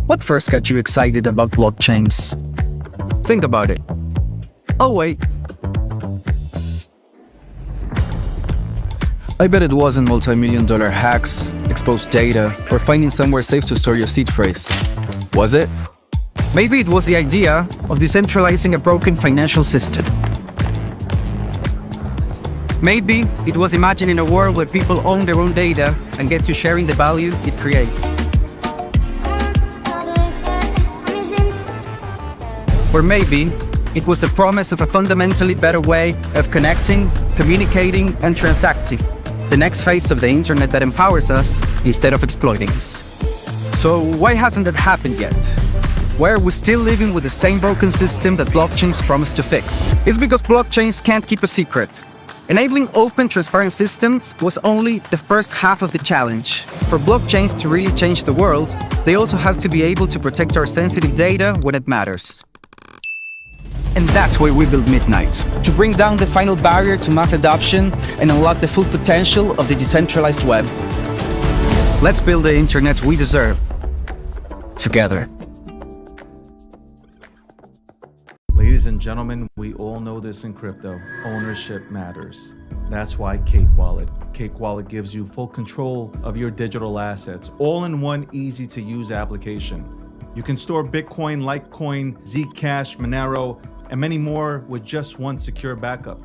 What first got you excited about blockchains? Think about it. Oh wait. I bet it wasn't multi-million-dollar hacks, exposed data, or finding somewhere safe to store your seed phrase. Was it? Maybe it was the idea of decentralizing a broken financial system. Maybe it was imagining a world where people own their own data and get to sharing the value it creates. Or maybe it was the promise of a fundamentally better way of connecting, communicating, and transacting. The next phase of the internet that empowers us instead of exploiting us. So why hasn't that happened yet? Why are we still living with the same broken system that blockchains promise to fix? It's because blockchains can't keep a secret. Enabling open, transparent systems was only the first half of the challenge. For blockchains to really change the world, they also have to be able to protect our sensitive data when it matters. And that's why we built Midnight, to bring down the final barrier to mass adoption and unlock the full potential of the decentralized web. Let's build the internet we deserve, together. Ladies and gentlemen, we all know this in crypto. Ownership matters. That's why Cake Wallet. Cake Wallet gives you full control of your digital assets, all in one easy-to-use application. You can store Bitcoin, Litecoin, Zcash, Monero, and many more with just one secure backup.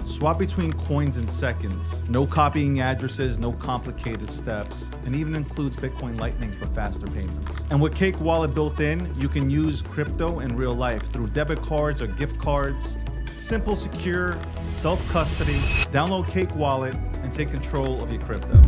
Swap between coins in seconds. No copying addresses, no complicated steps, and even includes Bitcoin Lightning for faster payments. And with Cake Wallet built in, you can use crypto in real life through debit cards or gift cards. Simple, secure, self-custody. Download Cake Wallet and take control of your crypto.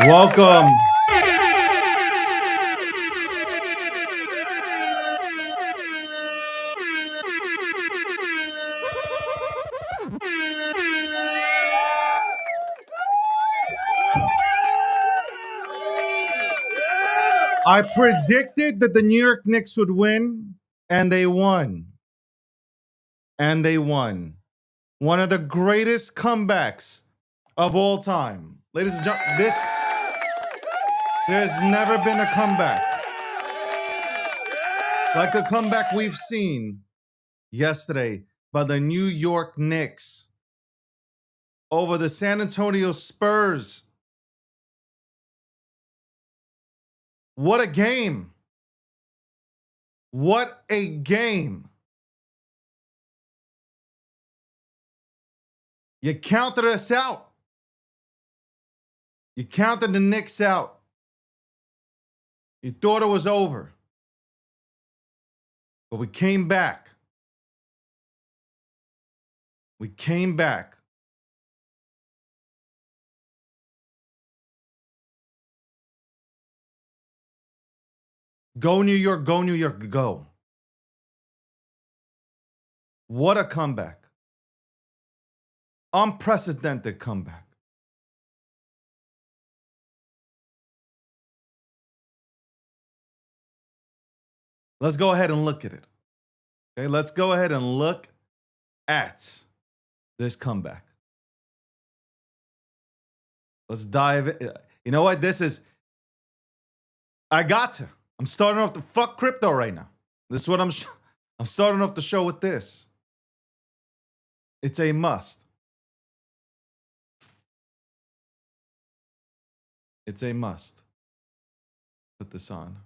Welcome. I predicted that the New York Knicks would win, and they won. And they won. One of the greatest comebacks of all time. Ladies and gentlemen, there's never been a comeback like the comeback we've seen yesterday by the New York Knicks over the San Antonio Spurs. What a game. What a game. You counted us out. You counted the Knicks out. You thought it was over. But we came back. We came back. Go New York, go New York, go. What a comeback. Unprecedented comeback. Let's go ahead and look at it. Okay, let's go ahead and look at this comeback. Let's dive in. You know what? I'm starting off the fuck crypto right now. This is what I'm starting off the show with this. It's a must. It's a must. Put this on.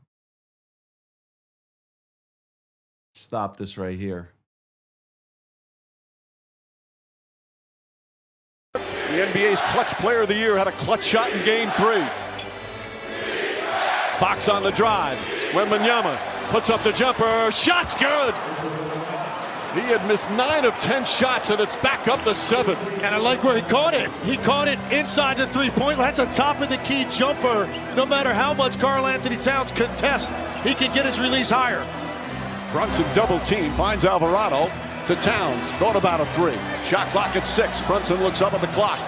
Stop this right here. The NBA's clutch player of the year had a clutch shot in game 3. Fox on the drive. Wembanyama puts up the jumper. Shot's good. He had missed 9 of 10 shots, and it's back up to 7. And I like where he caught it. He caught it inside the three-point line. That's a top-of-the-key jumper. No matter how much Karl Anthony Towns contests, he can get his release higher. Brunson double team, finds Alvarado to Towns. Thought about a 3. Shot clock at 6. Brunson looks up at the clock.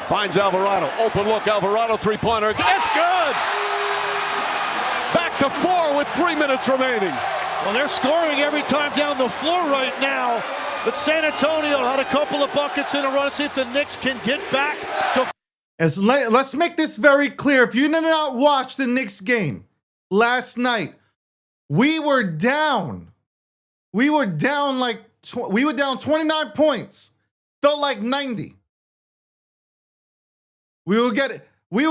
Finds Alvarado. Open look, Alvarado three-pointer. It's good! Back to 4 with 3 minutes remaining. Well, they're scoring every time down the floor right now. But San Antonio had a couple of buckets in a row. See if the Knicks can get back to... Let's make this very clear. If you did not watch the Knicks game last night, we were down. We were down 29 points. Felt like 90. We were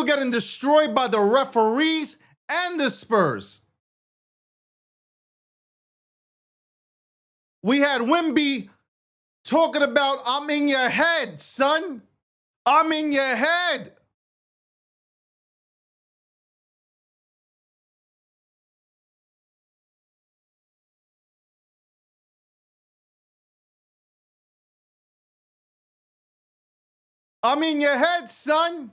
getting destroyed by the referees and the Spurs. We had Wemby talking about, I'm in your head, son. I'm in your head. I'm in your head, son.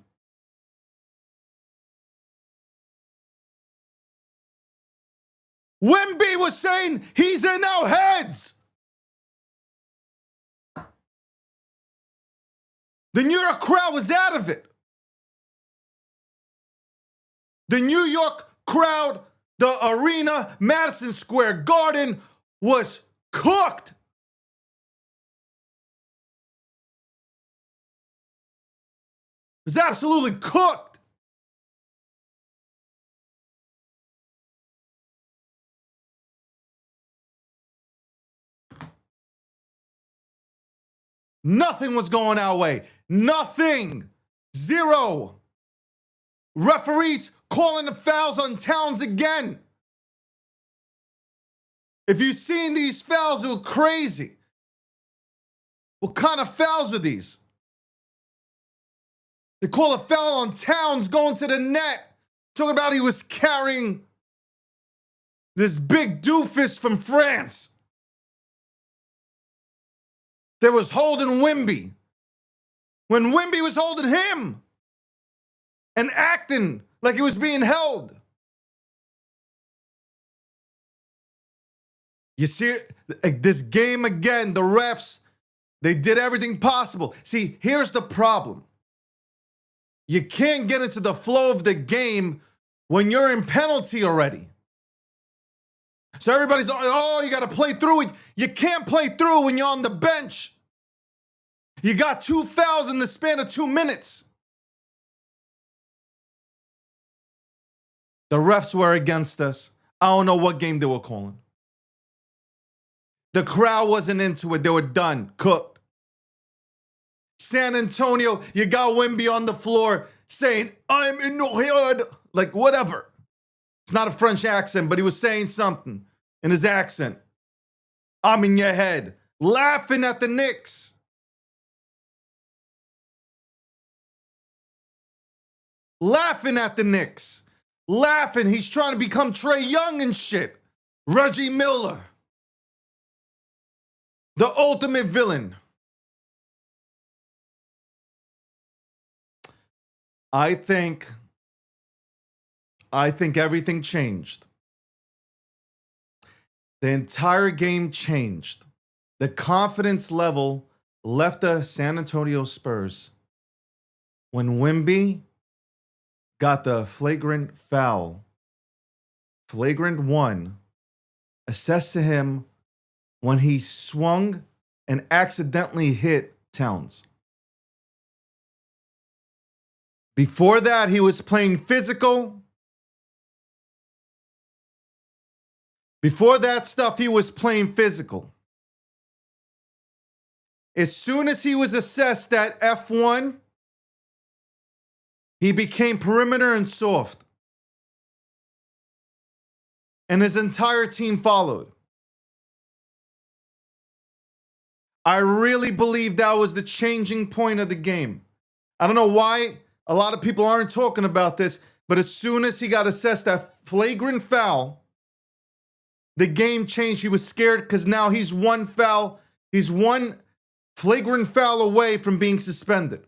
Wemby was saying he's in our heads. The New York crowd was out of it. The New York crowd, the arena, Madison Square Garden was cooked. It was absolutely cooked. Nothing was going our way. Nothing. Zero. Referees calling the fouls on Towns again. If you've seen these fouls, they were crazy. What kind of fouls are these? They call a foul on Towns going to the net. Talking about he was carrying this big doofus from France. That was holding Wemby when Wemby was holding him. and acting like he was being held. You see this game again, the refs, they did everything possible. See, here's the problem. You can't get into the flow of the game when you're in penalty already. So everybody's, oh, you got to play through it. You can't play through when you're on the bench. You got 2 fouls in the span of 2 minutes. The refs were against us. I don't know what game they were calling. The crowd wasn't into it. They were done, cooked. San Antonio, you got Wemby on the floor saying, I'm in the hood. Like, whatever. It's not a French accent, but he was saying something in his accent. I'm in your head. Laughing at the Knicks. Laughing at the Knicks. Laughing. He's trying to become Trae Young and shit. Reggie Miller. The ultimate villain. I think everything changed. The entire game changed. The confidence level left the San Antonio Spurs when Wemby got the flagrant foul. Flagrant 1 assessed to him when he swung and accidentally hit Towns. Before that, he was playing physical. Before that stuff, he was playing physical. As soon as he was assessed that F1, he became perimeter and soft. And his entire team followed. I really believe that was the changing point of the game. I don't know why a lot of people aren't talking about this, but as soon as he got assessed that flagrant foul, the game changed. He was scared because now he's one foul. He's one flagrant foul away from being suspended.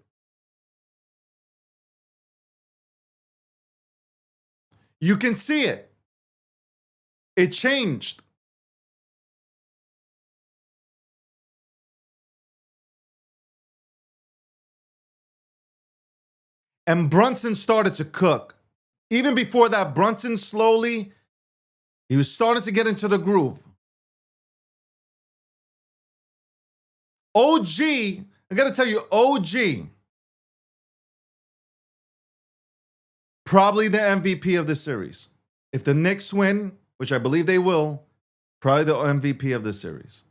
You can see it. It changed. And Brunson started to cook. Even before that, Brunson slowly, he was starting to get into the groove. OG, I gotta tell you, OG, probably the MVP of this series. If the Knicks win, which I believe they will, probably the MVP of this series.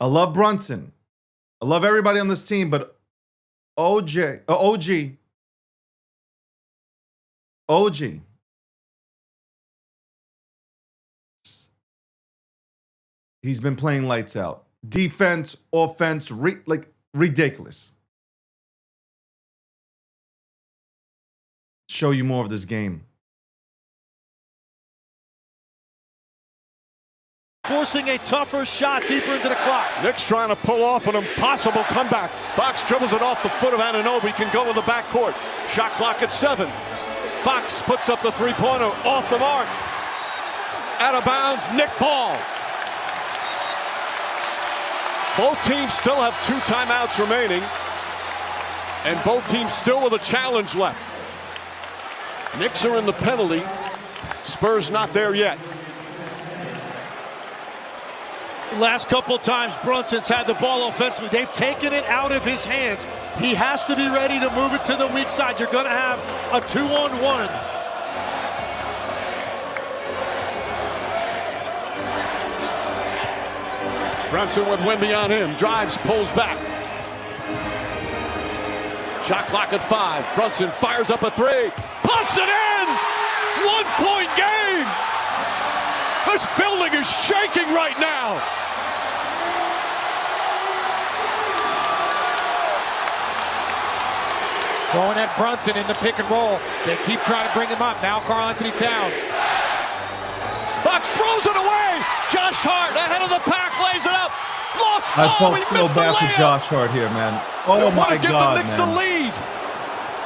I love Brunson. I love everybody on this team, but OG. He's been playing lights out. Defense, offense, ridiculous. Show you more of this game. Forcing a tougher shot deeper into the clock. Knicks trying to pull off an impossible comeback. Fox dribbles it off the foot of Anunoby. Can go in the backcourt. Shot clock at 7. Fox puts up the three-pointer off the mark. Out of bounds, Nick Paul. Both teams still have 2 timeouts remaining. And both teams still with a challenge left. Knicks are in the penalty. Spurs not there yet. Last couple times Brunson's had the ball offensively, they've taken it out of his hands. He has to be ready to move it to the weak side. You're going to have a 2-on-1. Brunson with Wemby on him. Drives, pulls back. Shot clock at 5. Brunson fires up a 3. Puts it in! 1-point game! This building is shaking right now! Going at Brunson in the pick and roll. They keep trying to bring him up. Now Karl-Anthony Towns. Fox throws it away! Josh Hart ahead of the pack, lays it up. Lost. I felt he so missed the bad for layup. Josh Hart here, man. Oh my Give God, the Knicks man. the lead.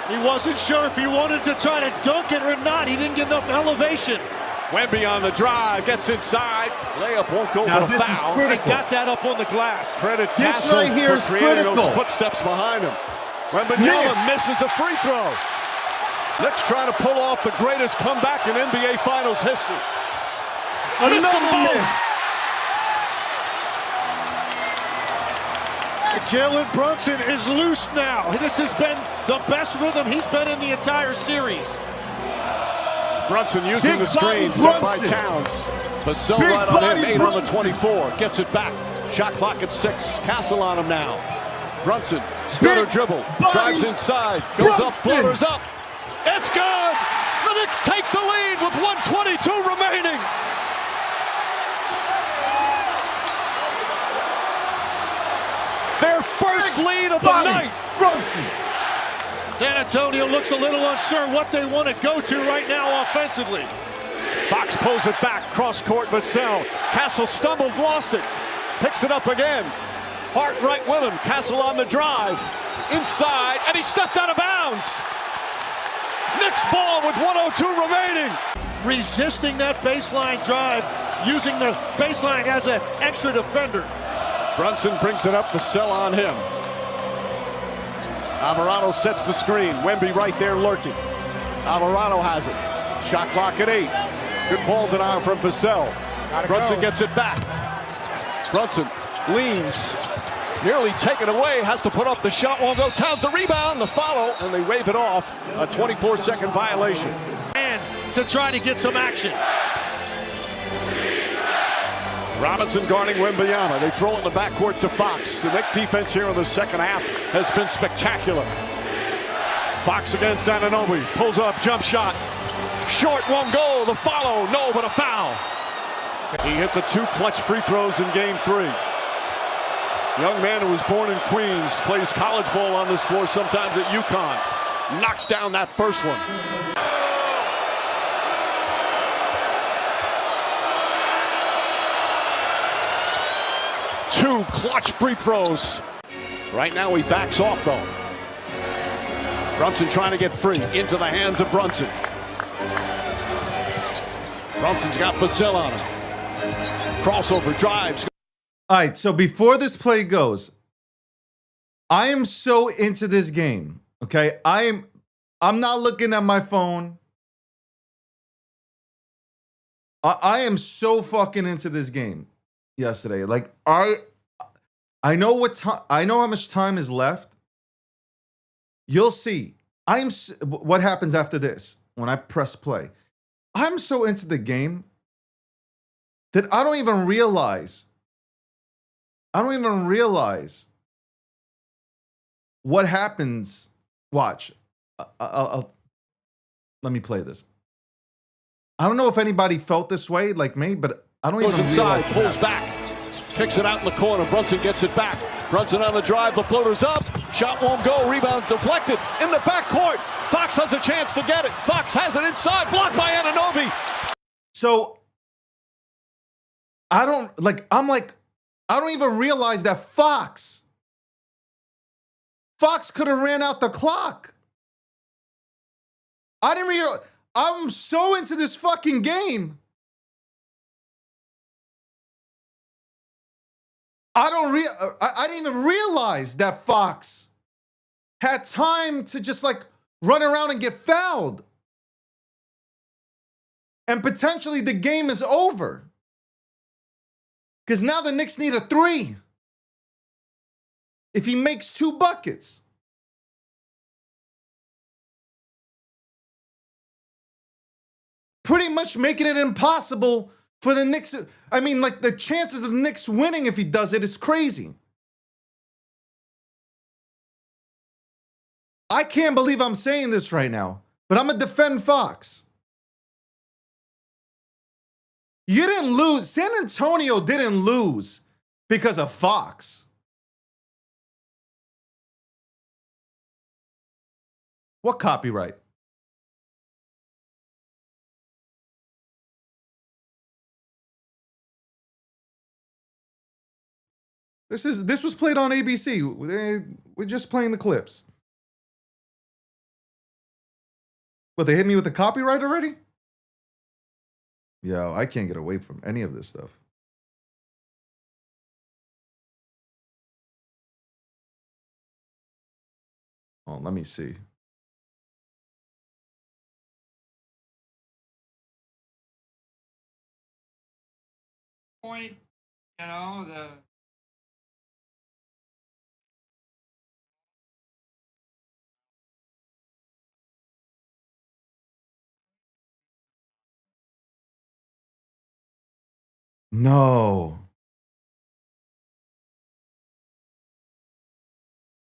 He wasn't sure if he wanted to try to dunk it or not. He didn't get enough elevation. Wemby on the drive, gets inside. Layup won't go Now for a this foul. is critical. Got that up on the glass. Credit This Castle right here for is creating critical. those footsteps behind him. Wembanyama misses a free throw. Knicks trying to pull off the greatest comeback in NBA Finals history. Missed them Another both. miss. Jalen Brunson is loose now. This has been the best rhythm he's been in the entire series. Brunson using Big the screen, body set by Brunson. Towns. Vassell Big right on him, body 8 on the Brunson. 24. Gets it back. Shot clock at 6. Castle on him now. Brunson, stutter Big dribble, body drives inside, goes up, Brunson. floaters up. It's good! The Knicks take the lead with 1:22 remaining. Their first lead of the Body night. Brunson. San Antonio looks a little unsure what they want to go to right now offensively. Fox pulls it back, cross court, Vassell. Castle stumbled, lost it. Picks it up again. Hart right with him. Castle on the drive. Inside, and he stepped out of bounds. Knicks ball with 1:02 remaining. Resisting that baseline drive, using the baseline as an extra defender. Brunson brings it up, Vassell on him. Alvarado sets the screen. Wemby right there lurking. Alvarado has it. Shot clock at 8. Good ball denial from Vassell. Brunson gets it back. Brunson leans. Nearly taken away. Has to put up the shot. Won't go. Towns the rebound. The follow. And they wave it off. A 24-second violation. And to try to get some action. Robinson guarding Wembanyama. They throw it in the backcourt to Fox. The Knicks defense here in the second half has been spectacular. Fox against Anunoby. Pulls up, jump shot. Short, won't go. The follow, no, but a foul. He hit the 2 clutch free throws in game 3. Young man who was born in Queens, plays college ball on this floor, sometimes at UConn. Knocks down that first one. Two clutch free throws. Right now he backs off though. Brunson trying to get free. Into the hands of Brunson. Brunson's got Vassell on him. Crossover drives. All right, so before this play goes, I am so into this game. Okay, I'm not looking at my phone. I am so fucking into this game yesterday. Like I know what time, I know how much time is left. You'll see. What happens after this when I press play. I'm so into the game that I don't even realize what happens. Watch. Let me play this. I don't know if anybody felt this way like me, but I don't Goes even inside, realize. pulls back. Kicks it out in the corner. Brunson gets it back. Brunson on the drive. The floater's up. Shot won't go. Rebound deflected. In the backcourt. Fox has a chance to get it. Fox has it inside. Blocked by Anunoby. So I don't even realize that Fox could have ran out the clock. I didn't realize. I'm so into this fucking game. I didn't even realize that Fox had time to just like run around and get fouled. And potentially the game is over. Because now the Knicks need a 3. If he makes 2 buckets. Pretty much making it impossible for the Knicks. I mean, like, the chances of the Knicks winning if he does it is crazy. I can't believe I'm saying this right now, but I'm going to defend Fox. You didn't lose. San Antonio didn't lose because of Fox. What copyright? This was played on ABC. We're just playing the clips. What, they hit me with the copyright already? Yo, I can't get away from any of this stuff. Oh, let me see. Point, you know, the No.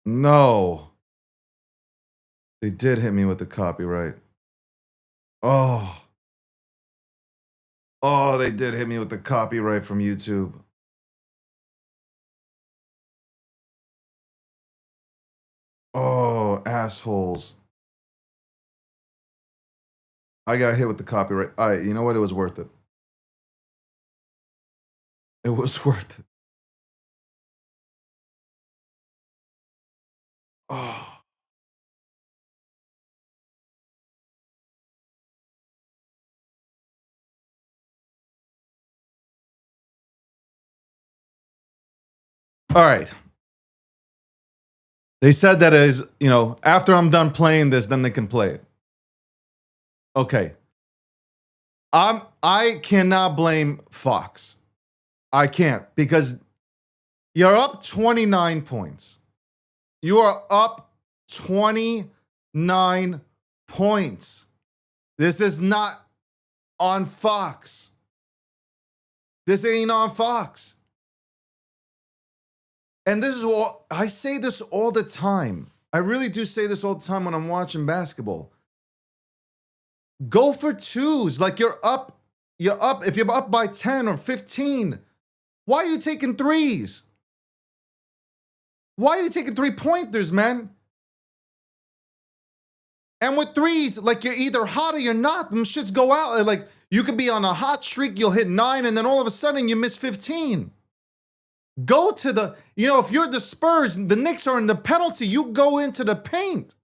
No. They did hit me with the copyright. Oh. Oh, they did hit me with the copyright from YouTube. Oh, assholes. I got hit with the copyright. All right, you know what? It was worth it. It was worth it. Oh. All right. They said that is, you know, after I'm done playing this, then they can play it. Okay. I cannot blame Fox. I can't, because you're up 29 points. You are up 29 points. This is not on Fox. This ain't on Fox. And this is all, I say this all the time. I really do say this all the time when I'm watching basketball. Go for twos. Like you're up. If you're up by 10 or 15, why are you taking threes? Why are you taking 3-pointers, man? And with threes, like you're either hot or you're not. Them shits go out. Like you could be on a hot streak, you'll hit 9, and then all of a sudden you miss 15. Go to the, you know, if you're the Spurs, the Knicks are in the penalty, you go into the paint.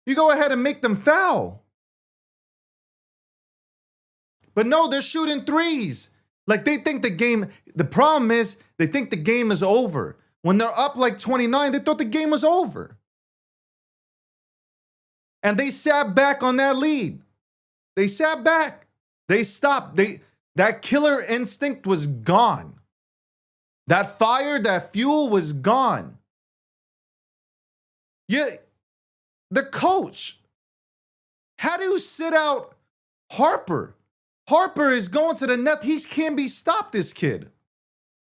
You go ahead and make them foul. But no, they're shooting threes. Like they think the game, the problem is they think the game is over. When they're up like 29, they thought the game was over. And they sat back on that lead. They sat back. They stopped. That killer instinct was gone. That fire, that fuel was gone. Yeah, the coach. How do you sit out Harper? Harper is going to the net. He can't be stopped, this kid.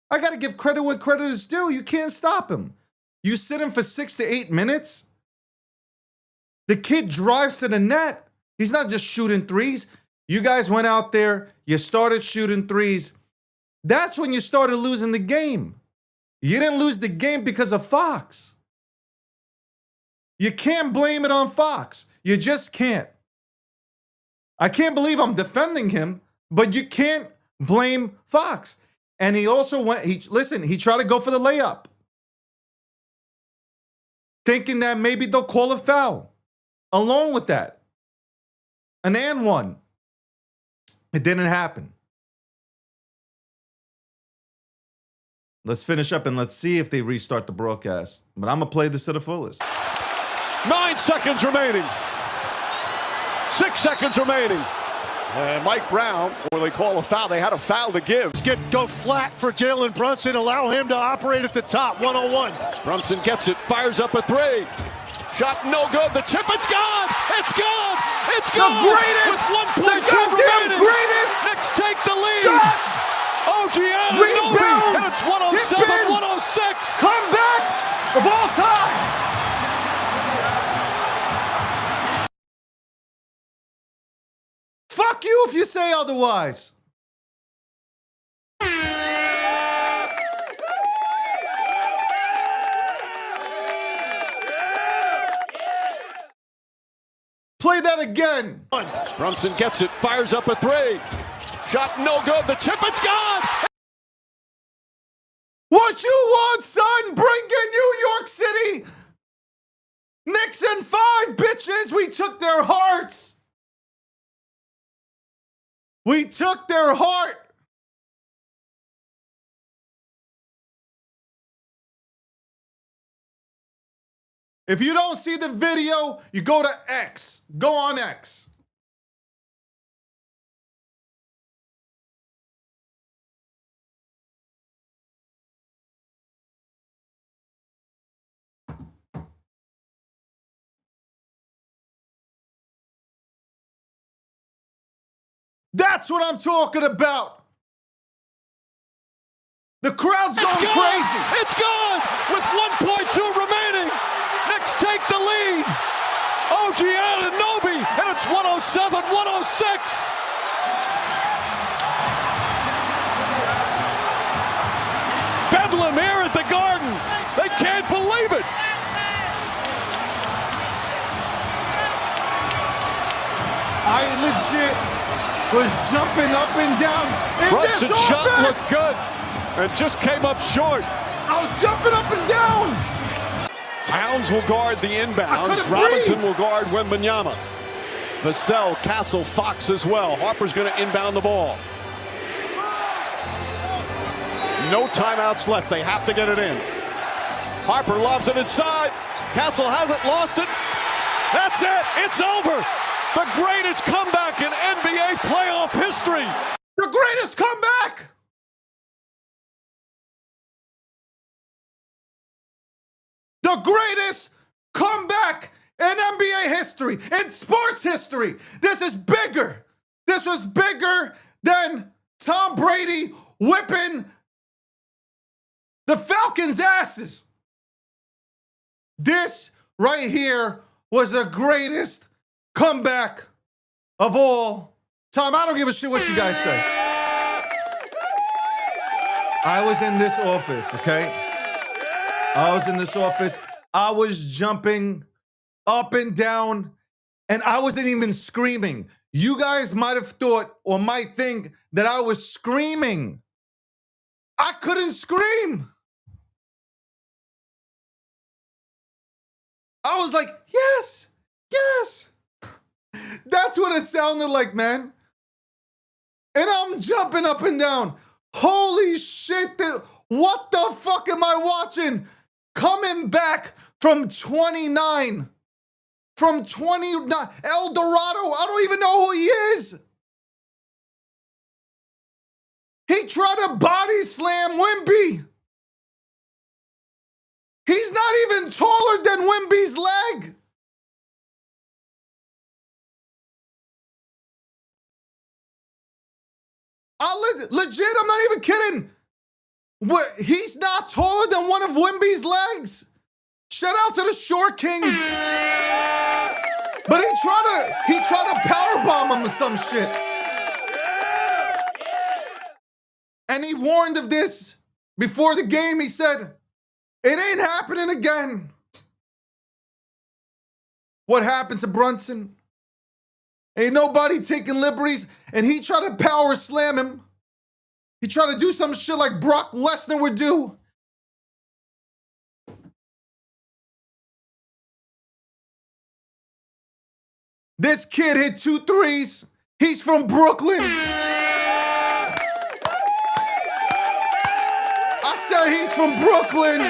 I got to give credit what credit is due. You can't stop him. You sit him for 6 to 8 minutes. The kid drives to the net. He's not just shooting threes. You guys went out there. You started shooting threes. That's when you started losing the game. You didn't lose the game because of Fox. You can't blame it on Fox. You just can't. I can't believe I'm defending him, but you can't blame Fox. And he also went, he tried to go for the layup, thinking that maybe they'll call a foul. Along with that, an and one. It didn't happen. Let's finish up and let's see if they restart the broadcast. But I'm going to play this to the fullest. 9 seconds remaining. 6 seconds remaining. And Mike Brown, when they call a foul, they had a foul to give. Go flat for Jalen Brunson. Allow him to operate at the top. 101. Brunson gets it, fires up a 3. Shot no good. The chip, it's gone. It's gone. It's gone. The greatest. With 1.2 remaining. Greatest. Knicks take the lead. Shots. OG Anunoby. Rebound. And it's 107-106. Comeback of all time. Fuck you if you say otherwise. Play that again. Brunson gets it, fires up a 3. Shot no good. The chip, it's gone. What you want, son? Bring in New York City. Knicks in 5, bitches. We took their hearts. We took their heart. If you don't see the video, you go to X. Go on X. That's what I'm talking about. The crowd's going crazy. It's gone with 1.2 remaining. Knicks take the lead. OG Anunoby, and it's 107-106. Bedlam here at the Garden. They can't believe it. I legit was jumping up and down in this Brunson's shot office. looked good and just came up short. I was jumping up and down. Towns will guard the I inbounds. couldn't Robinson breathe. will guard Wembanyama. Vassell, Castle, Fox as well. Harper's going to inbound the ball. No timeouts left. They have to get it in. Harper lobs it inside. Castle hasn't lost it. That's it. It's over. The greatest comeback in NBA playoff history. The greatest comeback. The greatest comeback in NBA history, in sports history. This is bigger. This was bigger than Tom Brady whipping the Falcons' asses. This right here was the greatest comeback of all time. I don't give a shit what you guys say. I was in this office, okay? I was in this office. I was jumping up and down, and I wasn't even screaming. You guys might have thought or might think that I was screaming. I couldn't scream. I was like, yes, yes. That's what it sounded like, man. And I'm jumping up and down. Holy shit, what the fuck am I watching? Coming back from 29. From 29. El Dorado, I don't even know who he is. He tried to body slam Wemby. He's not even taller than Wemby's leg. Legit, I'm not even kidding. He's not taller than one of Wemby's legs. Shout out to the Short Kings. But he tried to powerbomb him or some shit. And he warned of this before the game. He said, it ain't happening again. What happened to Brunson? Ain't nobody taking liberties. And he tried to power slam him. He tried to do some shit like Brock Lesnar would do. This kid hit 2 threes. He's from Brooklyn. I said he's from Brooklyn.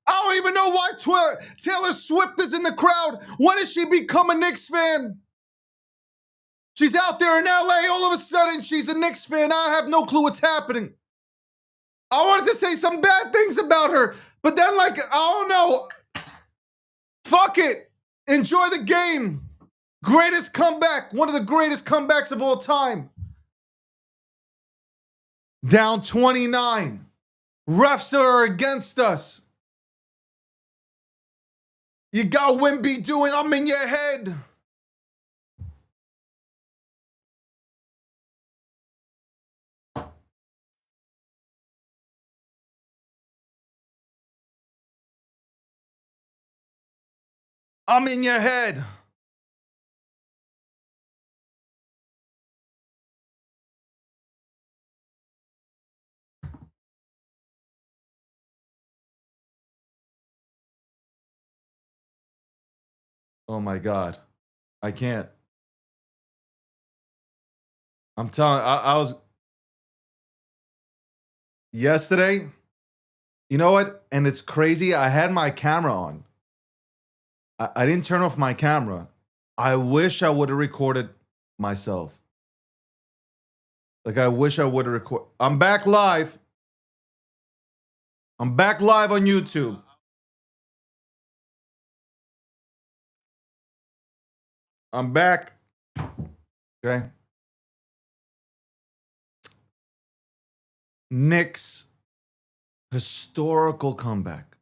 I don't even know why Taylor Swift is in the crowd. When did she become a Knicks fan? She's out there in LA, all of a sudden she's a Knicks fan. I have no clue what's happening. I wanted to say some bad things about her, but then I don't know. Fuck it. Enjoy the game. Greatest comeback. One of the greatest comebacks of all time. Down 29. Refs are against us. You got Wemby doing, I'm in your head. I'm in your head. Oh my God. I can't. I'm telling I was yesterday. You know what? And it's crazy. I had my camera on. I didn't turn off my camera. I wish I would have recorded myself. Like, I wish I would have recorded. I'm back live. I'm back live on YouTube. I'm back. Okay. Knicks historical comeback.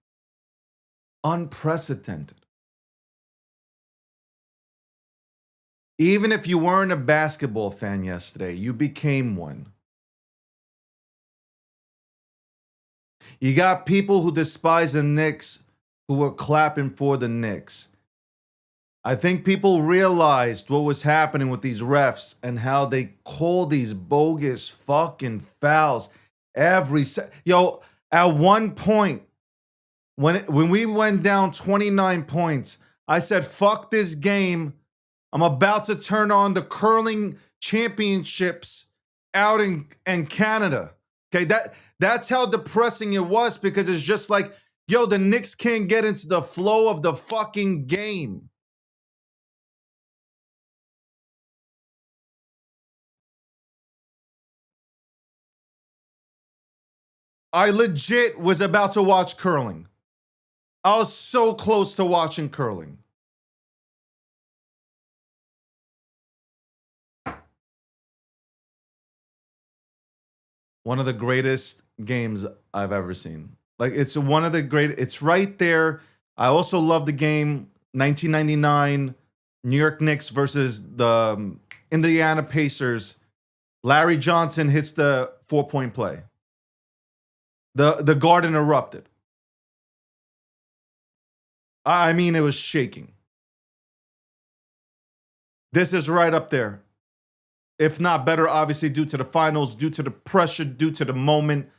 Unprecedented. Even if you weren't a basketball fan yesterday, you became one. You got people who despise the Knicks who were clapping for the Knicks. I think people realized what was happening with these refs and how they call these bogus fucking fouls every yo, at one point when we went down 29 points, I said fuck this game. I'm about to turn on the curling championships out in Canada. Okay, that's how depressing it was, because it's just like, yo, the Knicks can't get into the flow of the fucking game. I legit was about to watch curling. I was so close to watching curling. One of the greatest games I've ever seen. Like, it's one of the great, it's right there. I also love the game 1999 New York Knicks versus the Indiana Pacers. Larry Johnson hits the 4-point play. The Garden erupted. I mean, it was shaking. This is right up there. If not better, obviously, due to the finals, due to the pressure, due to the moment.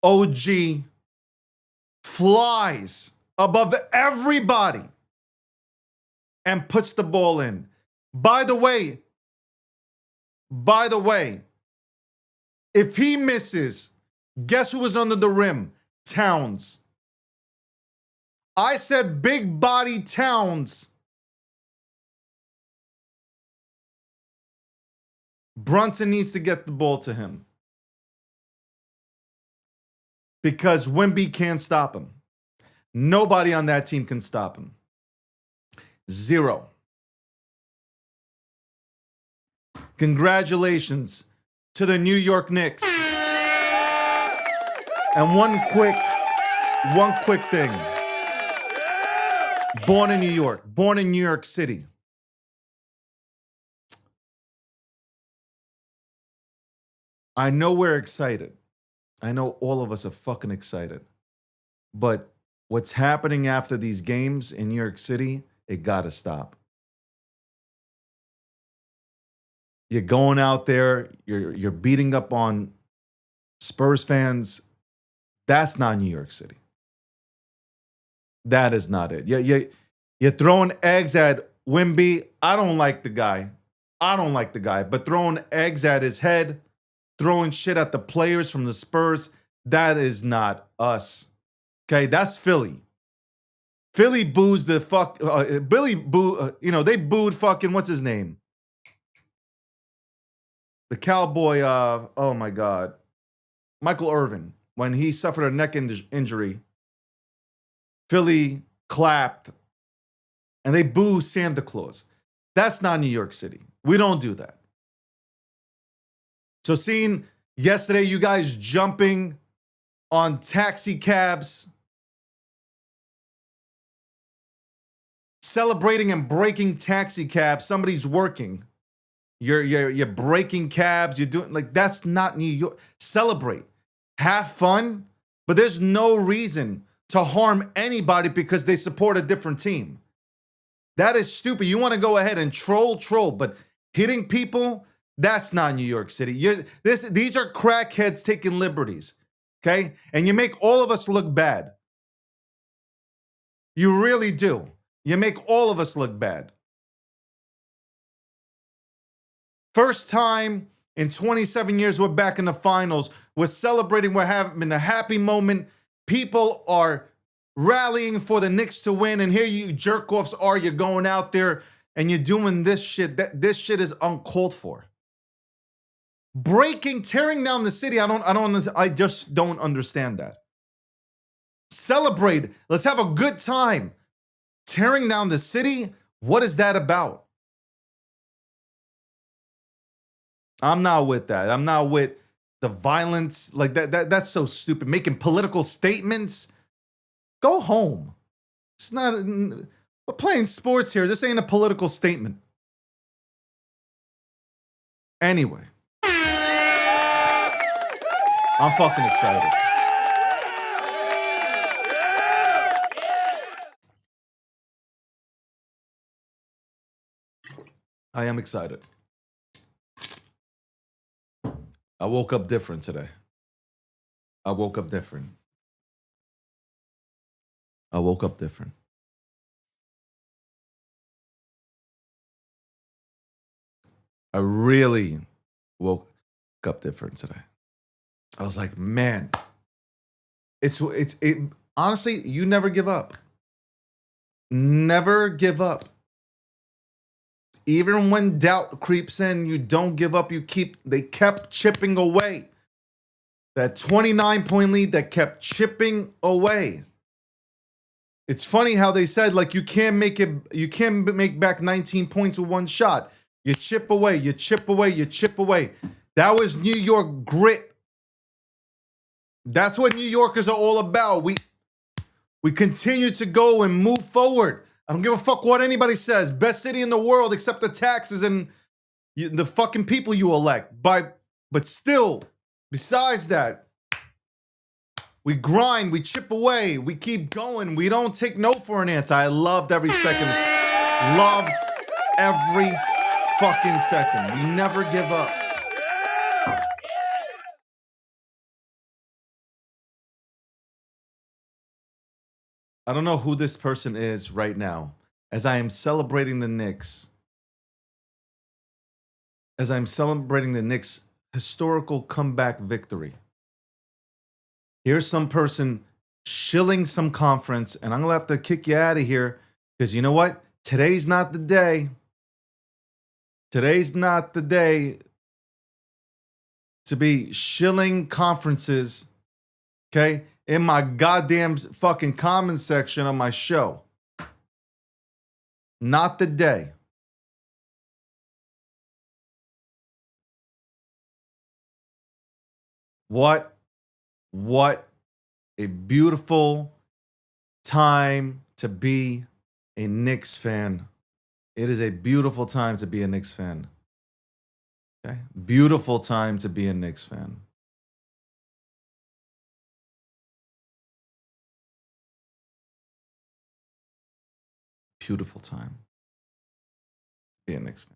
OG flies above everybody and puts the ball in. By the way, if he misses, guess who was under the rim? Towns. I said big body Towns. Brunson needs to get the ball to him, because Wemby can't stop him. Nobody on that team can stop him. Zero. Congratulations to the New York Knicks. And one quick thing. Born in New York, born in New York City. I know we're excited. I know all of us are fucking excited. But what's happening after these games in New York City, it gotta stop. You're going out there, you're beating up on Spurs fans. That's not New York City. That is not it. You're throwing eggs at Wemby. I don't like the guy. But throwing eggs at his head, throwing shit at the players from the Spurs, that is not us. Okay, that's Philly. Philly boos the fuck. Billy boo. They booed fucking what's his name? The cowboy. Oh my God, Michael Irvin, when he suffered a neck injury. Philly clapped, and they boo Santa Claus. That's not New York City. We don't do that. So seeing yesterday you guys jumping on taxi cabs, celebrating and breaking taxi cabs. Somebody's working. You're breaking cabs. You're doing, like, that's not New York. Celebrate, have fun, but there's no reason to harm anybody because they support a different team. That is stupid. You want to go ahead and troll, but hitting people, that's not New York City. These are crackheads taking liberties, okay? And you make all of us look bad. You really do. You make all of us look bad. First time in 27 years, we're back in the finals. We're celebrating. We're having a happy moment. People are rallying for the Knicks to win. And here you jerk-offs are. You're going out there and you're doing this shit. This shit is uncalled for. Tearing down the city. I just don't understand that. Celebrate. Let's have a good time. Tearing down the city? What is that about? I'm not with that. I'm not with the violence like that. That's so stupid. Making political statements. Go home. It's not. We're playing sports here. This ain't a political statement. Anyway, I'm fucking excited. I am excited. I woke up different today. I woke up different. I really woke up different today. I was like, man, it honestly, you never give up. Never give up. Even when doubt creeps in, you don't give up. They kept chipping away. That 29-point lead that kept chipping away. It's funny how they said, like, you can't make back 19 points with one shot. You chip away, you chip away, you chip away. That was New York grit. That's what New Yorkers are all about. We continue to go and move forward. I don't give a fuck what anybody says. Best city in the world, except the taxes and the fucking people you elect. But still, besides that, we grind, we chip away, we keep going. We don't take no for an answer. I loved every second. Loved every fucking second. We never give up. I don't know who this person is right now. As I am celebrating the Knicks. As I'm celebrating the Knicks' historical comeback victory. Here's some person shilling some conference, and I'm going to have to kick you out of here because you know what? Today's not the day. Today's not the day to be shilling conferences, okay, in my goddamn fucking comment section on my show. Not the day. What a beautiful time to be a Knicks fan. It is a beautiful time to be a Knicks fan. Okay? Beautiful time to be a Knicks fan. Beautiful time to be a Knicks fan.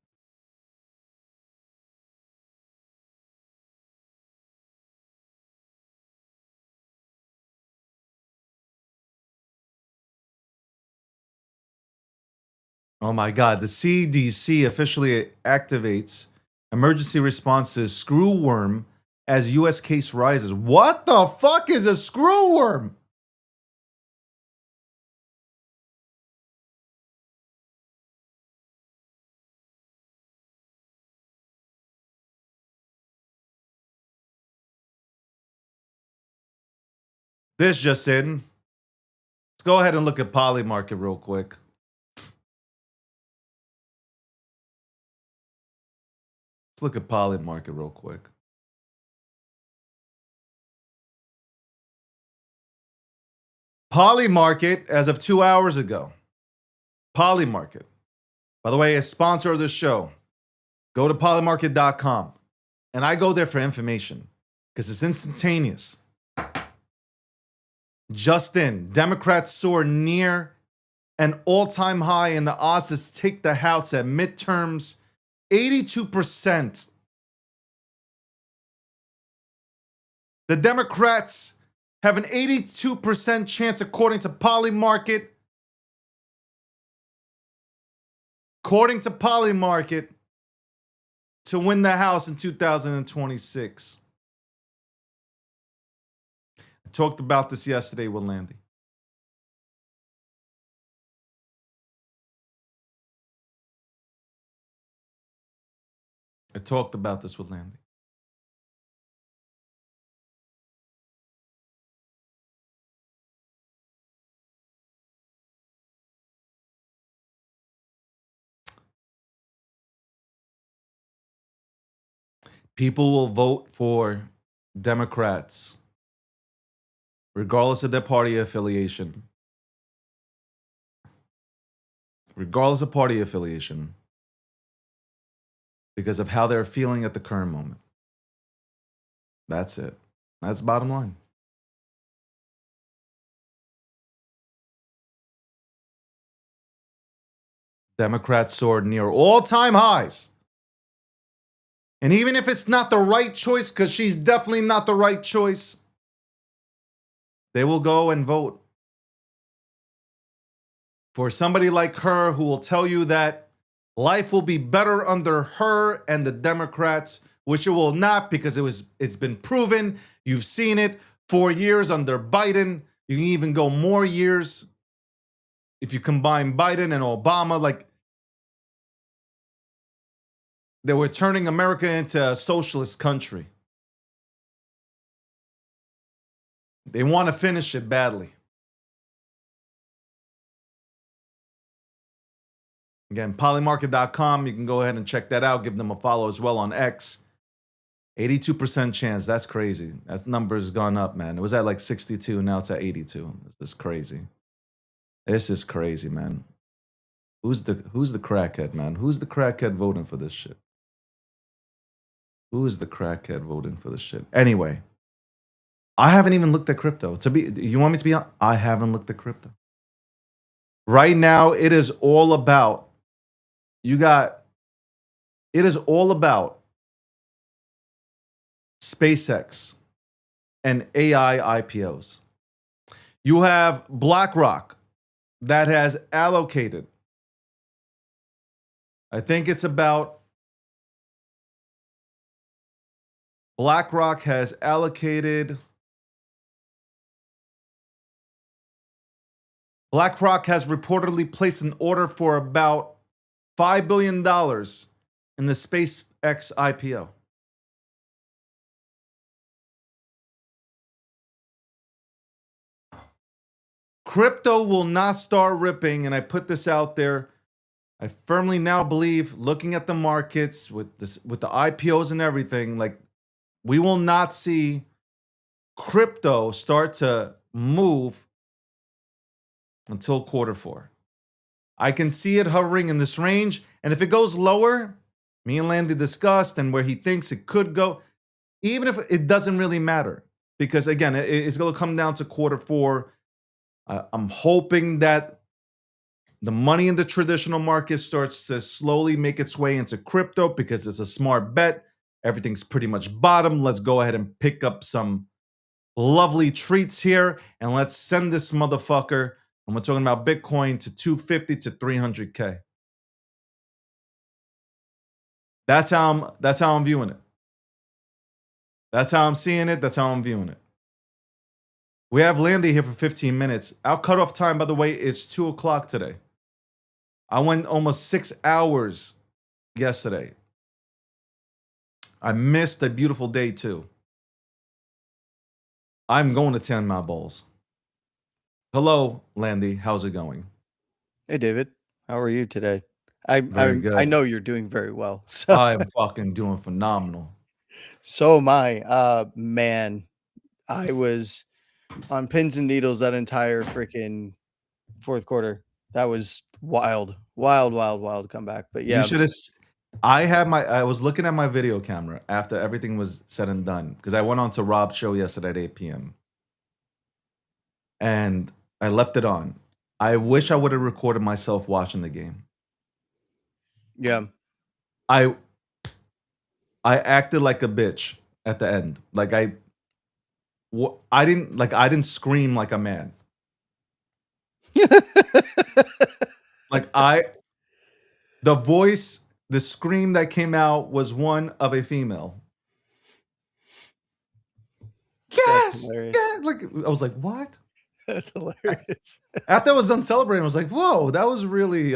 Oh my God, the CDC officially activates emergency response to screwworm as U.S. case rises. What the fuck is a screwworm? This just in. Let's go ahead and look at Polymarket real quick. Let's look at Polymarket real quick. Polymarket, as of 2 hours ago. Polymarket. By the way, a sponsor of this show. Go to polymarket.com. And I go there for information because it's instantaneous. Just in, Democrats soar near an all-time high in the odds to take the House at midterms. 82%. The Democrats have an 82% chance, according to Polymarket, according to Polymarket, to win the House in 2026. I talked about this yesterday with Landy. I talked about this with Landy. People will vote for Democrats, regardless of their party affiliation. Regardless of party affiliation, because of how they're feeling at the current moment. That's it. That's bottom line. Democrats soared near all-time highs. And even if it's not the right choice, because she's definitely not the right choice, they will go and vote for somebody like her who will tell you that life will be better under her and the Democrats, which it will not, because it's been proven. You've seen it 4 years under Biden. You can even go more years if you combine Biden and Obama. Like, they were turning America into a socialist country. They want to finish it badly. Again, polymarket.com. You can go ahead and check that out. Give them a follow as well on X. 82% chance. That's crazy. That number's gone up, man. It was at like 62. Now it's at 82. This is crazy. This is crazy, man. Who's the crackhead, man? Who's the crackhead voting for this shit? Who is the crackhead voting for this shit? Anyway, I haven't even looked at crypto. You want me to be honest? I haven't looked at crypto. Right now, it is all about SpaceX and AI IPOs. You have BlackRock that has allocated, I think it's about, BlackRock has allocated, BlackRock has reportedly placed an order for about $5 billion in the SpaceX IPO. Crypto will not start ripping, and I put this out there. I firmly now believe, looking at the markets with the IPOs and everything, like, we will not see crypto start to move until Q4. I can see it hovering in this range, and if it goes lower, me and Landy discussed, and where he thinks it could go, even if it doesn't really matter, because again, it's going to come down to Q4. I'm hoping that the money in the traditional market starts to slowly make its way into crypto, because it's a smart bet. Everything's pretty much bottom. Let's go ahead and pick up some lovely treats here, and let's send this motherfucker, and we're talking about Bitcoin, to 250 to 300K. That's how I'm viewing it. That's how I'm seeing it. That's how I'm viewing it. We have Landy here for 15 minutes. Our cutoff time, by the way, is 2 o'clock today. I went almost 6 hours yesterday. I missed a beautiful day too. I'm going to tan my balls. Hello, Landy. How's it going? Hey, David. How are you today? I Good. I know you're doing very well. So I'm fucking doing phenomenal. so am I. Man, I was on pins and needles that entire freaking fourth quarter. That was wild comeback. But yeah, You should have. I was looking at my video camera after everything was said and done, because I went on to Rob's show yesterday at 8 p.m. and I left it on. I wish I would have recorded myself watching the game. yeah. I acted like a bitch at the end. Like I didn't scream like a man. Like The voice, the scream that came out was one of a female. That's Yes, hilarious. yeah. Like I was like, what? That's hilarious. After I was done celebrating, I was like, whoa, that was really.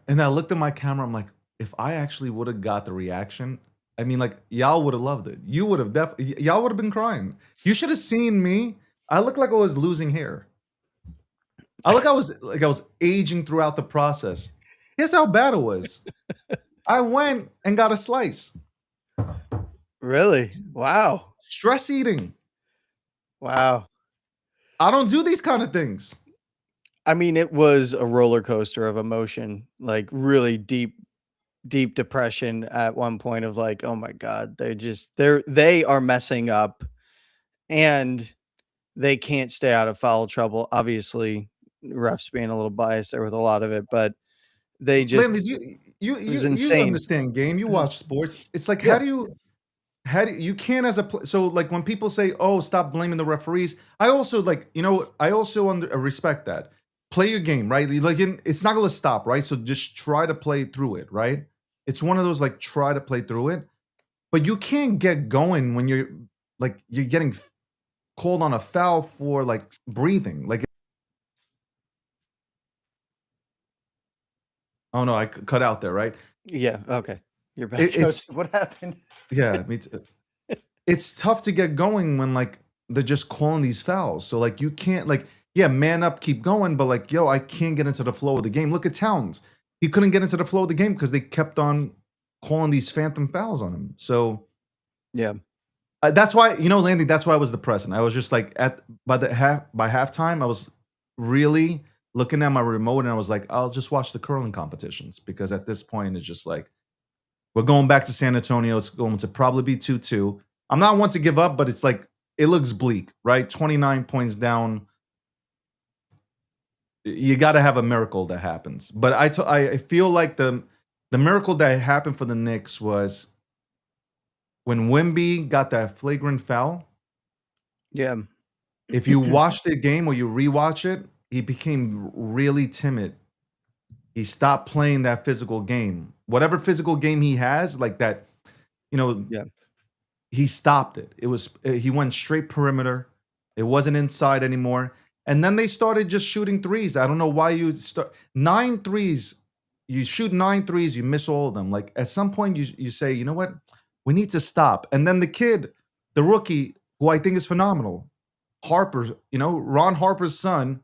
And I looked at my camera. I'm like, if I actually would have got the reaction, I mean, like y'all would have loved it. You would have definitely. Y'all would have been crying. You should have seen me. I looked like I was losing hair. I was aging throughout the process. Here's how bad it was. I went and got a slice. Really? Wow. Stress eating. Wow. I don't do these kind of things. I mean, it was a roller coaster of emotion, like really deep depression at one point of like, oh my God, they are messing up and they can't stay out of foul trouble. Obviously, refs being a little biased there with a lot of it, but they Landon, just you it was you insane. understand game. You watch sports. It's like Yeah. how do you can't as a so like when people say, "Oh, stop blaming the referees." I also like I also respect that. Play your game, right? Like it's not going to stop, right? So just try to play through it, right? It's one of those like try to play through it, but you can't get going when you're getting called on a foul for like breathing. Like, oh no, I cut out there, right? Yeah. Okay. You're back. It's What happened? yeah, me too. It's tough to get going when like they're just calling these fouls. So like you can't like yeah, man up, keep going, but like yo, I can't get into the flow of the game. Look at Towns. He couldn't get into the flow of the game because they kept on calling these phantom fouls on him. So Yeah. that's why Landy. That's why I was depressed. And I was just like by halftime, I was really looking at my remote and I was like, I'll just watch the curling competitions because at this point it's just like we're going back to San Antonio. It's going to probably be 2-2. I'm not one to give up, but it's like it looks bleak, right? 29 points down. You got to have a miracle that happens. But I feel like the miracle that happened for the Knicks was when Wemby got that flagrant foul. Yeah. If you watch the game or you rewatch it, he became really timid. He stopped playing that physical game. Whatever physical game he has, like that, Yeah. he stopped it. He went straight perimeter. It wasn't inside anymore. And then they started just shooting threes. I don't know why you start 9 threes. You shoot 9 threes, you miss all of them. Like at some point you say, you know what? We need to stop. And then the kid, the rookie, who I think is phenomenal, Harper, Ron Harper's son,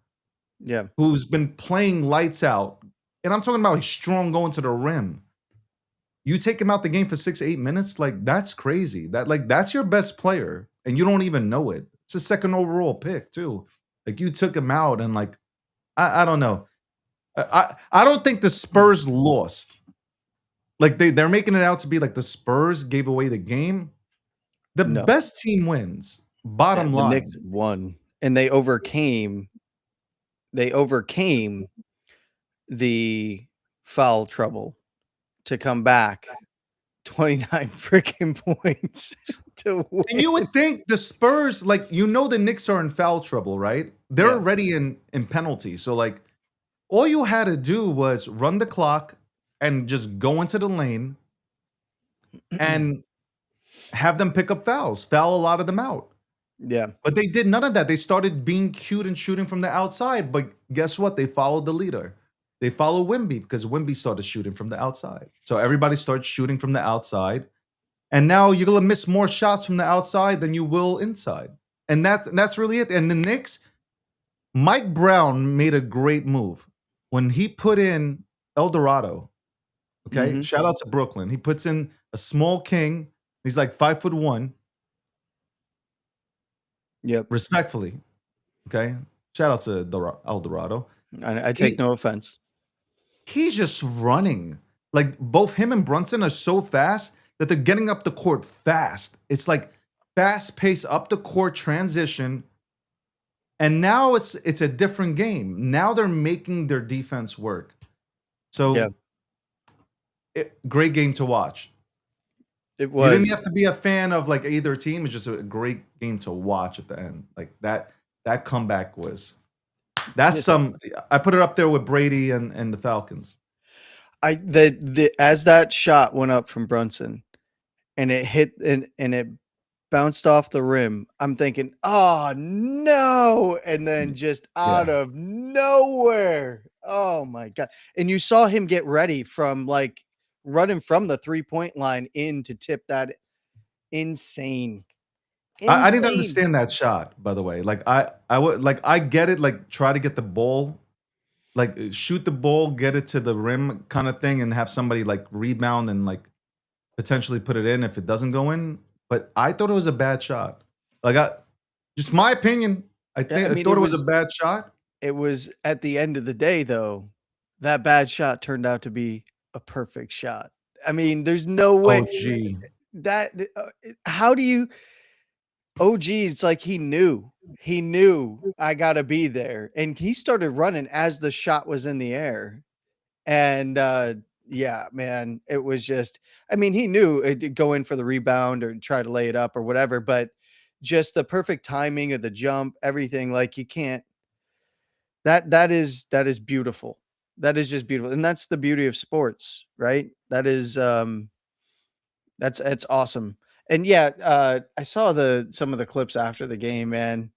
Yeah. who's been playing lights out. And I'm talking about he's strong going to the rim. You take him out the game for 6-8 minutes, like that's crazy. That's your best player, and you don't even know it. It's a second overall pick too. Like you took him out, and like I don't know. I don't think the Spurs lost. Like they're making it out to be like the Spurs gave away the game. The No. best team wins. Bottom The line. Knicks won, and they overcame the foul trouble to come back 29 freaking points to win. And you would think the Spurs, like the Knicks are in foul trouble, right? They're Yeah. already in penalty. So like all you had to do was run the clock and just go into the lane and have them pick up fouls, foul a lot of them out. Yeah. But they did none of that. They started being cute and shooting from the outside. But guess what? They followed the leader. They followed Wemby because Wemby started shooting from the outside. So everybody started shooting from the outside. And now you're going to miss more shots from the outside than you will inside. And that's really it. And the Knicks, Mike Brown made a great move. When he put in El Dorado, okay? Mhm. Shout out to Brooklyn. He puts in a small king. He's like 5'1". Yep. Respectfully, okay? Shout out to El Dorado. I take no offense. He's just running. Like both him and Brunson are so fast that they're getting up the court fast. It's like fast pace up the court transition. And now it's a different game. Now they're making their defense work. So Yeah. Great game to watch. It You didn't was. have to be a fan of like either team. It's just a great game to watch at the end. Like that comeback was That's Just some. I put it up there with Brady and the Falcons. as that shot went up from Brunson and it hit and it bounced off the rim, I'm thinking, "Oh no!" And then just out Yeah. of nowhere, oh my god! And you saw him get ready from like running from the 3-point line in to tip that. Insane, I didn't insane. understand that shot, by the way. Like I would like I get it, like try to get the ball, like shoot the ball, get it to the rim kind of thing, and have somebody like rebound and like potentially put it in if it doesn't go in. But I thought it was a bad shot. Like just my opinion. Yeah, I I mean, thought it was a bad shot. it was at the end of the day, though, that bad shot turned out to be a perfect shot. I mean, there's no way Oh gee. that how do you oh geez, it's like he knew. He knew I gotta be there. And he started running as the shot was in the air. And yeah, man, it was just I mean, he knew it go in for the rebound or try to lay it up or whatever, but just the perfect timing of the jump, everything, like you can't that is beautiful. That is just beautiful. And that's the beauty of sports, right? That is that's it's awesome. And yeah, I saw some of the clips after the game, man.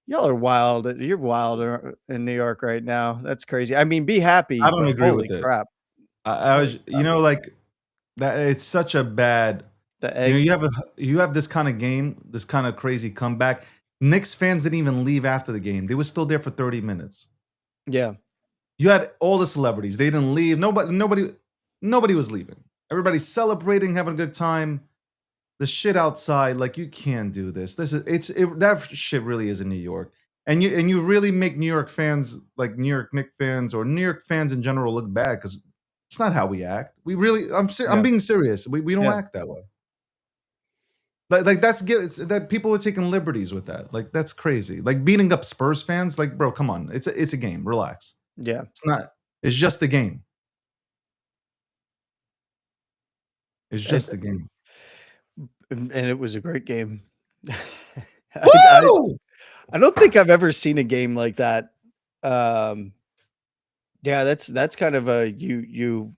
Y'all are wild. You're wild in New York right now. That's crazy. I mean, be happy, I don't but agree holy with it. crap. I Holy was, crap. like that. It's such a bad. The egg. You have this kind of game, this kind of crazy comeback. Knicks fans didn't even leave after the game. They were still there for 30 minutes. Yeah. You had all the celebrities. They didn't leave. Nobody was leaving. Everybody's celebrating, having a good time. The shit outside, like you can't do this. That shit really is in New York. And you really make New York fans, like New York Knicks fans or New York fans in general, look bad because it's not how we act. We really, I'm Yeah. being serious. We don't Yeah. act that way. That people are taking liberties with that. Like that's crazy. Like beating up Spurs fans. Like, bro, come on. It's a game. Relax. Yeah. It's not. It's just a game. It's just a game. And it was a great game. Woo! I don't think I've ever seen a game like that. Yeah, that's kind of a you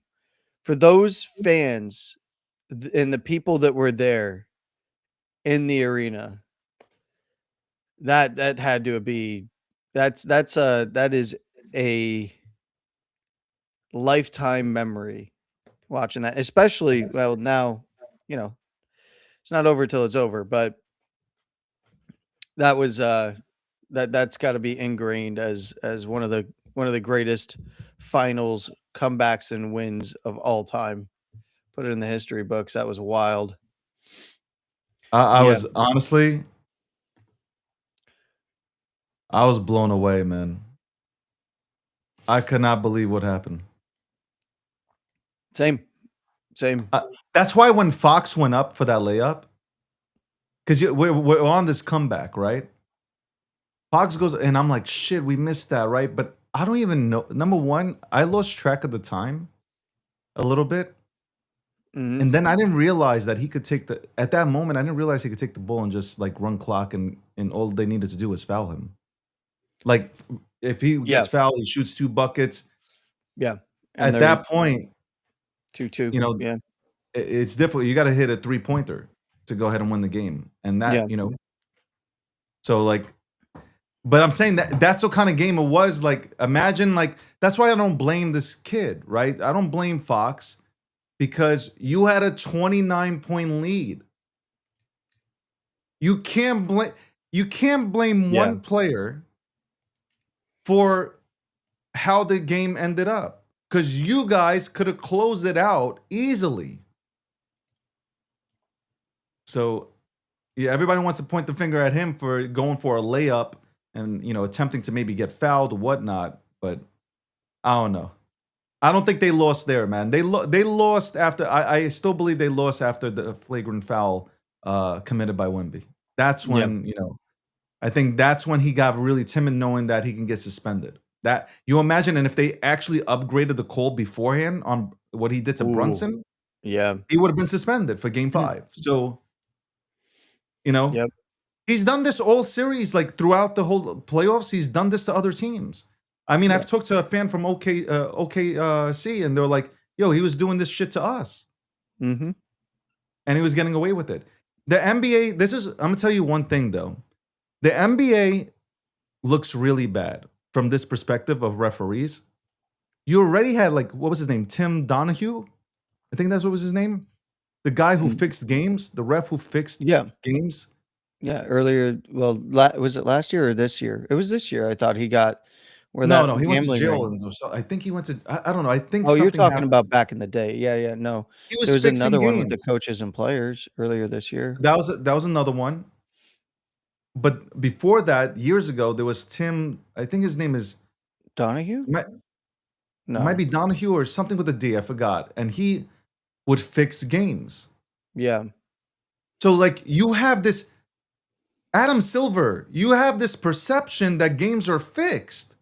for those fans and the people that were there in the arena. That had to be that is a lifetime memory watching that, especially well now, you know, it's not over till it's over, but that was that's got to be ingrained as one of the greatest finals comebacks and wins of all time. Put it in the history books. That was wild. I Yeah. was honestly, I was blown away, man. I could not believe what happened. Same. That's why when Fox went up for that layup, because we're on this comeback, right? Fox goes, and I'm like, shit, we missed that, right? But I don't even know. Number one, I lost track of the time a little bit. Mhm. And then I didn't realize that he could at that moment, I didn't realize he could take the ball and just like run clock and all they needed to do was foul him. Like if he gets fouled, he shoots 2 buckets. Yeah. At that point, 2-2. you know, Yeah. it's difficult. You got to hit a 3-pointer to go ahead and win the game. And that, Yeah. So like, but I'm saying that's what kind of game it was. Like, imagine like, that's why I don't blame this kid, right? I don't blame Fox because you had a 29-point lead. You can't blame one player for how the game ended up because you guys could have closed it out easily. So, yeah, everybody wants to point the finger at him for going for a layup and attempting to maybe get fouled or whatnot. But I don't know. I don't think they lost there, man. They lost after. I still believe they lost after the flagrant foul committed by Wemby. That's when I think that's when he got really timid, knowing that he can get suspended. That you imagine, and if they actually upgraded the call beforehand on what he did to Brunson, he would have been suspended for Game 5. So, he's done this all series, like throughout the whole playoffs. He's done this to other teams. I mean, Yeah. I've talked to a fan from OKC, and they're like, "Yo, he was doing this shit to us, Mm-hmm. and he was getting away with it." The NBA. I'm gonna tell you one thing though. The NBA looks really bad from this perspective of referees. You already had like what was his name? Tim Donahue? I think that's what was his name. The guy who fixed games, the ref who fixed Yeah. games. Yeah. Earlier, well, was it last year or this year? It was this year. I thought he got where No, that no, he went to gambling jail ring. and I think he went to. I don't know. I think Oh, you're something talking happened. about back in the day. Yeah, yeah. No, He there was was fixing another one with the games. coaches and players earlier this year. That was another one. But before that, years ago, there was Tim. I think his name is Donahue? might, might No. be Donahue or something with a D. I forgot. And he would fix games. Yeah. So like you have this Adam Silver. You have this perception that games are fixed.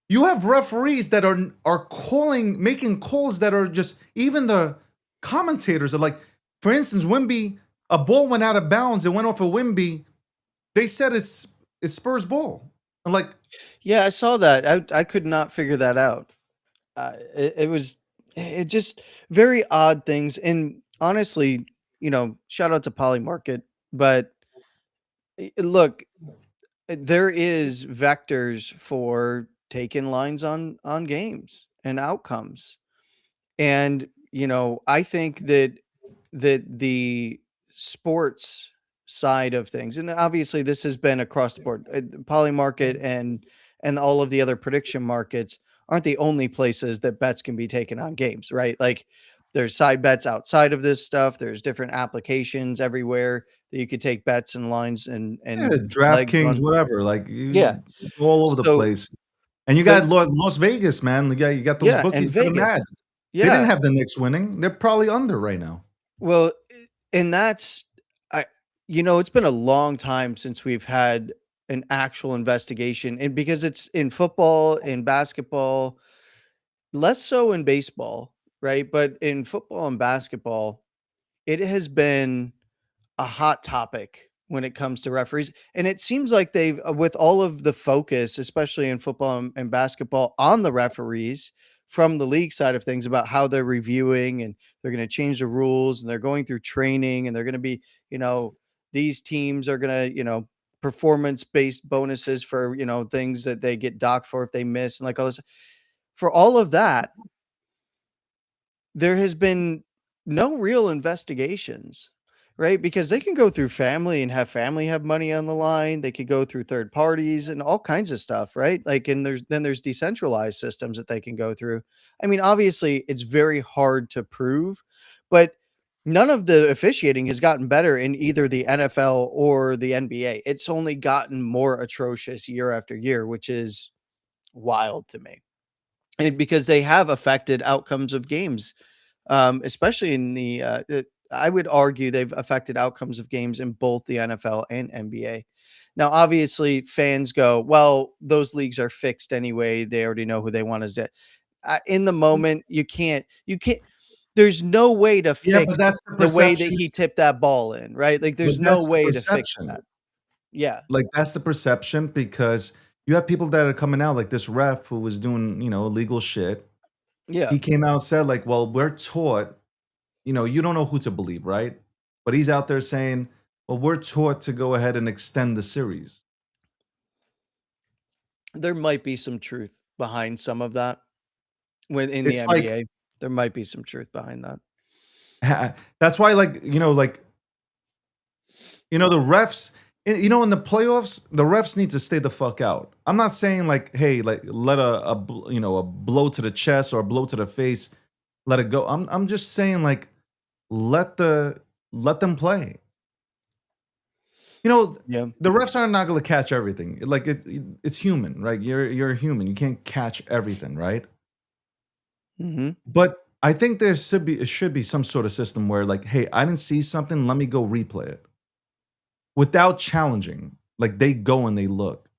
You have referees that are making calls that are just even the commentators are like, for instance, Wimby, a ball went out of bounds. It went off of Wimby. They said it's Spurs ball. I'm like, Yeah, I saw that. I could not figure that out. It was it just very odd things. And honestly, shout out to Polymarket, but look, there is vectors for taking lines on games and outcomes. And, I think that the sports side of things, and obviously this has been across the board, Poly Market and all of the other prediction markets aren't the only places that bets can be taken on games, right? Like there's side bets outside of this stuff. There's different applications everywhere that you could take bets and lines yeah, and legs DraftKings, on. whatever. Like Yeah. all over the So, place. And you but got Las Vegas, man. You got those yeah, and bookies that are Vegas. mad. They didn't Yeah. have the Knicks winning. They're probably under right now. Well, and that's I it's been a long time since we've had an actual investigation, and because it's in football, in basketball, less so in baseball, right? But in football and basketball, it has been a hot topic when it comes to referees. And it seems like they've, with all of the focus, especially in football and basketball, on the referees from the league side of things about how they're reviewing and they're going to change the rules and they're going through training and they're going to be, these teams are going to, performance based bonuses for, things that they get docked for if they miss and like all this. For all of that, there has been no real investigations, right? Because they can go through family and have family have money on the line. They could go through third parties and all kinds of stuff, right? Like, and there's decentralized systems that they can go through. I mean, obviously, it's very hard to prove, but none of the officiating has gotten better in either the NFL or the NBA. It's only gotten more atrocious year after year, which is wild to me. And because they have affected outcomes of games, especially in I would argue they've affected outcomes of games in both the NFL and NBA. Now, obviously, fans go, well, those leagues are fixed anyway. They already know who they want to zit. In the moment, you can't, there's no way to Yeah, fix but that's the the way that perception. he tipped that ball in, right? Like, But there's no that's the way to fix perception. that. Yeah. Like that's the perception because you have people that are coming out like this ref who was doing, illegal shit. Yeah. He came out and said like, "Well, we're taught, you don't know who to believe, right?" But he's out there saying, "Well, we're taught to go ahead and extend the series." There might be some truth behind some of that when in the It's like NBA. There might be some truth behind that. that's why like, the refs, in the playoffs, the refs need to stay the fuck out. I'm not saying like, hey, like let a blow to the chest or a blow to the face, let it go. I'm just saying like let them play. Yeah. The refs are not going to catch everything. Like it's human, right? You're a human. You can't catch everything, right? Mhm. But I think it should be some sort of system where like, hey, I didn't see something, let me go replay it. Without challenging. Like they go and they look.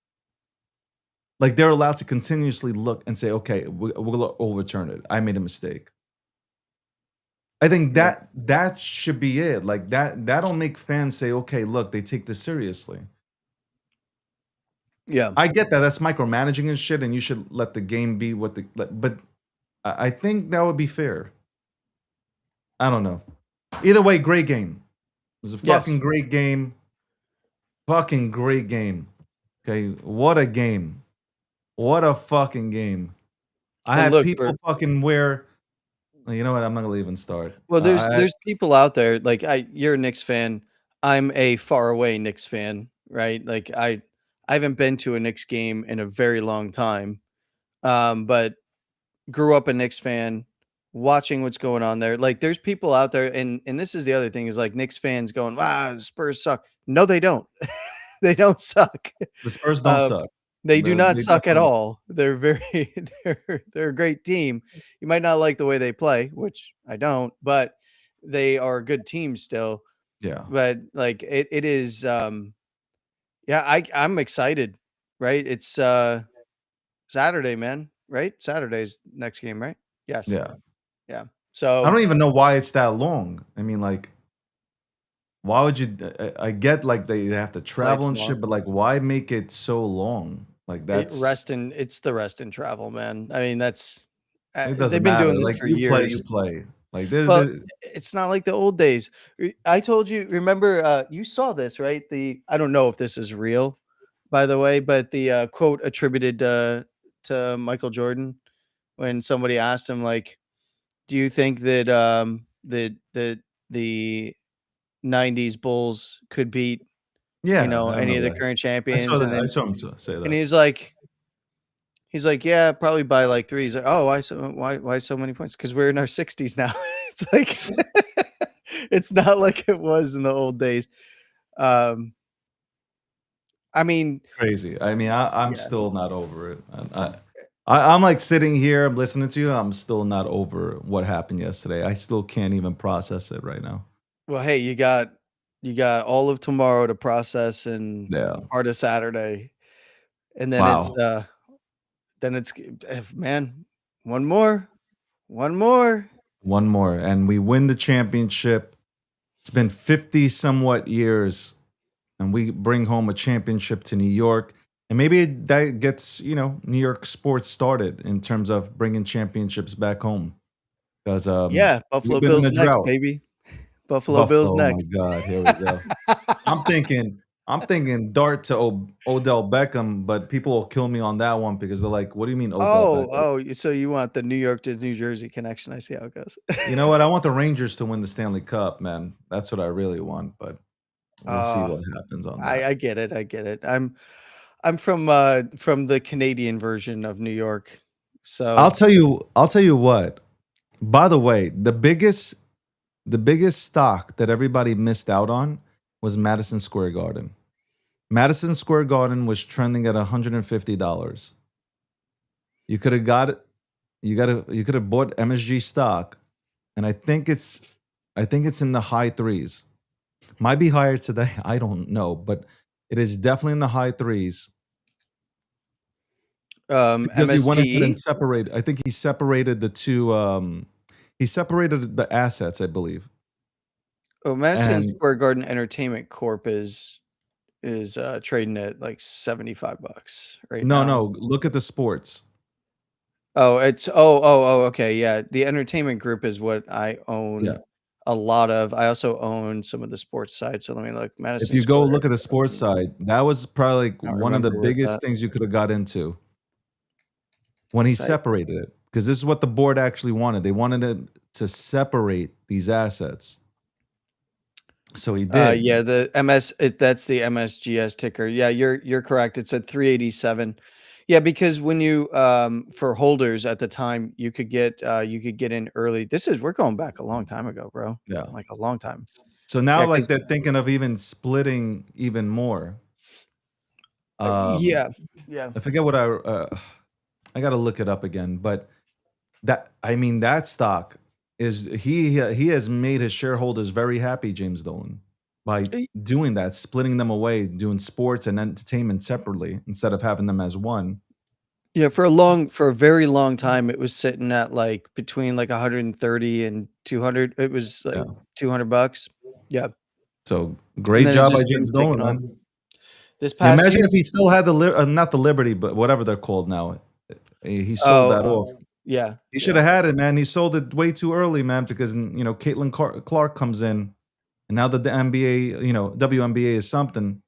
Like they're allowed to continuously look and say, okay, we'll overturn it. I made a mistake. I think Yeah. that should be it. Like that'll make fans say, okay, look, they take this seriously. Yeah. I get that. That's micromanaging and shit, and you should let the game be what but I think that would be fair. I don't know. Either way, great game. It was a Yes. fucking great game. Fucking great game. Okay, what a game. What a fucking game. I And had look, people fucking wear. You know what? I'm not gonna even start. well, there's people out there like you're a Knicks fan. I'm a far away Knicks fan, right? Like I haven't been to a Knicks game in a very long time. But grew up a Knicks fan, watching what's going on there. Like there's people out there and this is the other thing is like Knicks fans going, "Wow, the Spurs suck." No, they don't. They don't suck. the Spurs don't Uh, suck. they do not They suck at definitely all. They're very they're a great team. You might not like the way they play, which I don't, but they are a good team still. yeah. But like it is yeah, I'm excited, right? It's Saturday, man, right? Saturday's next game, right? Yes. Yeah. Yeah. I So don't even know why it's that long. I mean, like, why would you? I get like they have to flights travel and long. shit, but like, why make it so long? Like, that's It's the rest and travel, man. I mean, that's it they've doesn't been matter. doing this Like, for you play, you years. play. Like, Well, it's not like the old days. I told you, remember, you saw this, right? I don't know if this is real, by the way, but the quote attributed to Michael Jordan when somebody asked him, like, do you think that the 90s Bulls could beat, yeah, I any of remember the that. current I saw champions? And that. I then saw him say and that. he's like, "Yeah, probably by like 3." He's like, "Oh, why so many points? Because 'Cause we're in our 60s now." It's like it's not like it was in the old days. Um, I mean, Crazy. I mean, I'm yeah. still not over it. I'm like sitting here, I'm listening to you. I'm still not over what happened yesterday. I still can't even process it right now. Well, hey, you got all of tomorrow to process and Yeah. part of Saturday, and then Wow. man, one more, one more. One more, and we win the championship. It's been 50 somewhat years, and we bring home a championship to New York. And maybe that gets, New York sports started in terms of bringing championships back home. Because Yeah, we've Buffalo been in Bills a next, drought. baby. Buffalo Bills Buffalo, oh my next. God, here we go. I'm thinking dart to Odell Beckham, but people will kill me on that one because they're like, "What do you mean Odell Beckham?" So you want the New York to New Jersey connection. I see how it goes. You know what? I want the Rangers to win the Stanley Cup, man. That's what I really want, but we'll see Uh, what happens on that. I get it, I get it. I'm from the Canadian version of New York. I'll So, tell you. I'll tell you what. By the way, the biggest stock that everybody missed out on was Madison Square Garden. Madison Square Garden was trending at $150. You could have got it. You could have bought MSG stock, and I think it's in the high threes. Might be higher today. I don't know, but it is definitely in the high threes because he went ahead and MSGE? separated. I think he separated the two. He separated the assets, I believe. Oh, Madison And Square Garden Entertainment Corp is trading at like $75 right no, now. no, look at the sports. Oh, okay, yeah. The entertainment group is what I Yeah. own a lot of. I also own some of the sports sites. So let me look. If Madison you go Square look at the sports Garden. side, that was probably like I don't one of the remember where it's biggest at. things you could have got into when he Site. separated it. Because this is what the board actually wanted. They wanted it to separate these assets. So he did. Yeah, that's the MSGS ticker. Yeah, you're correct. It's at 387. Yeah, because when you for holders at the time, you could get in early. We're going back a long time ago, bro. Yeah. Like a long time. So now Yeah, like because they're thinking of even splitting even more. Um yeah, yeah. I forget what I got to look it up again, but that stock is he has made his shareholders very happy, James Dolan, by Y- doing that, splitting them away, doing sports and entertainment separately instead of having them as one. Yeah, for a very long time, it was sitting at like between like 130 and 200. It was Yeah. like $200. Yeah, So and great then it job by just started James taking Dolan, off. man. This Yeah, past imagine year. if he still had the not the Liberty, but whatever they're called now. He sold that Oh, off. yeah, He should have had it, man. He sold it way too early, man, because Caitlin Clark comes in, and now that the NBA, WNBA is something.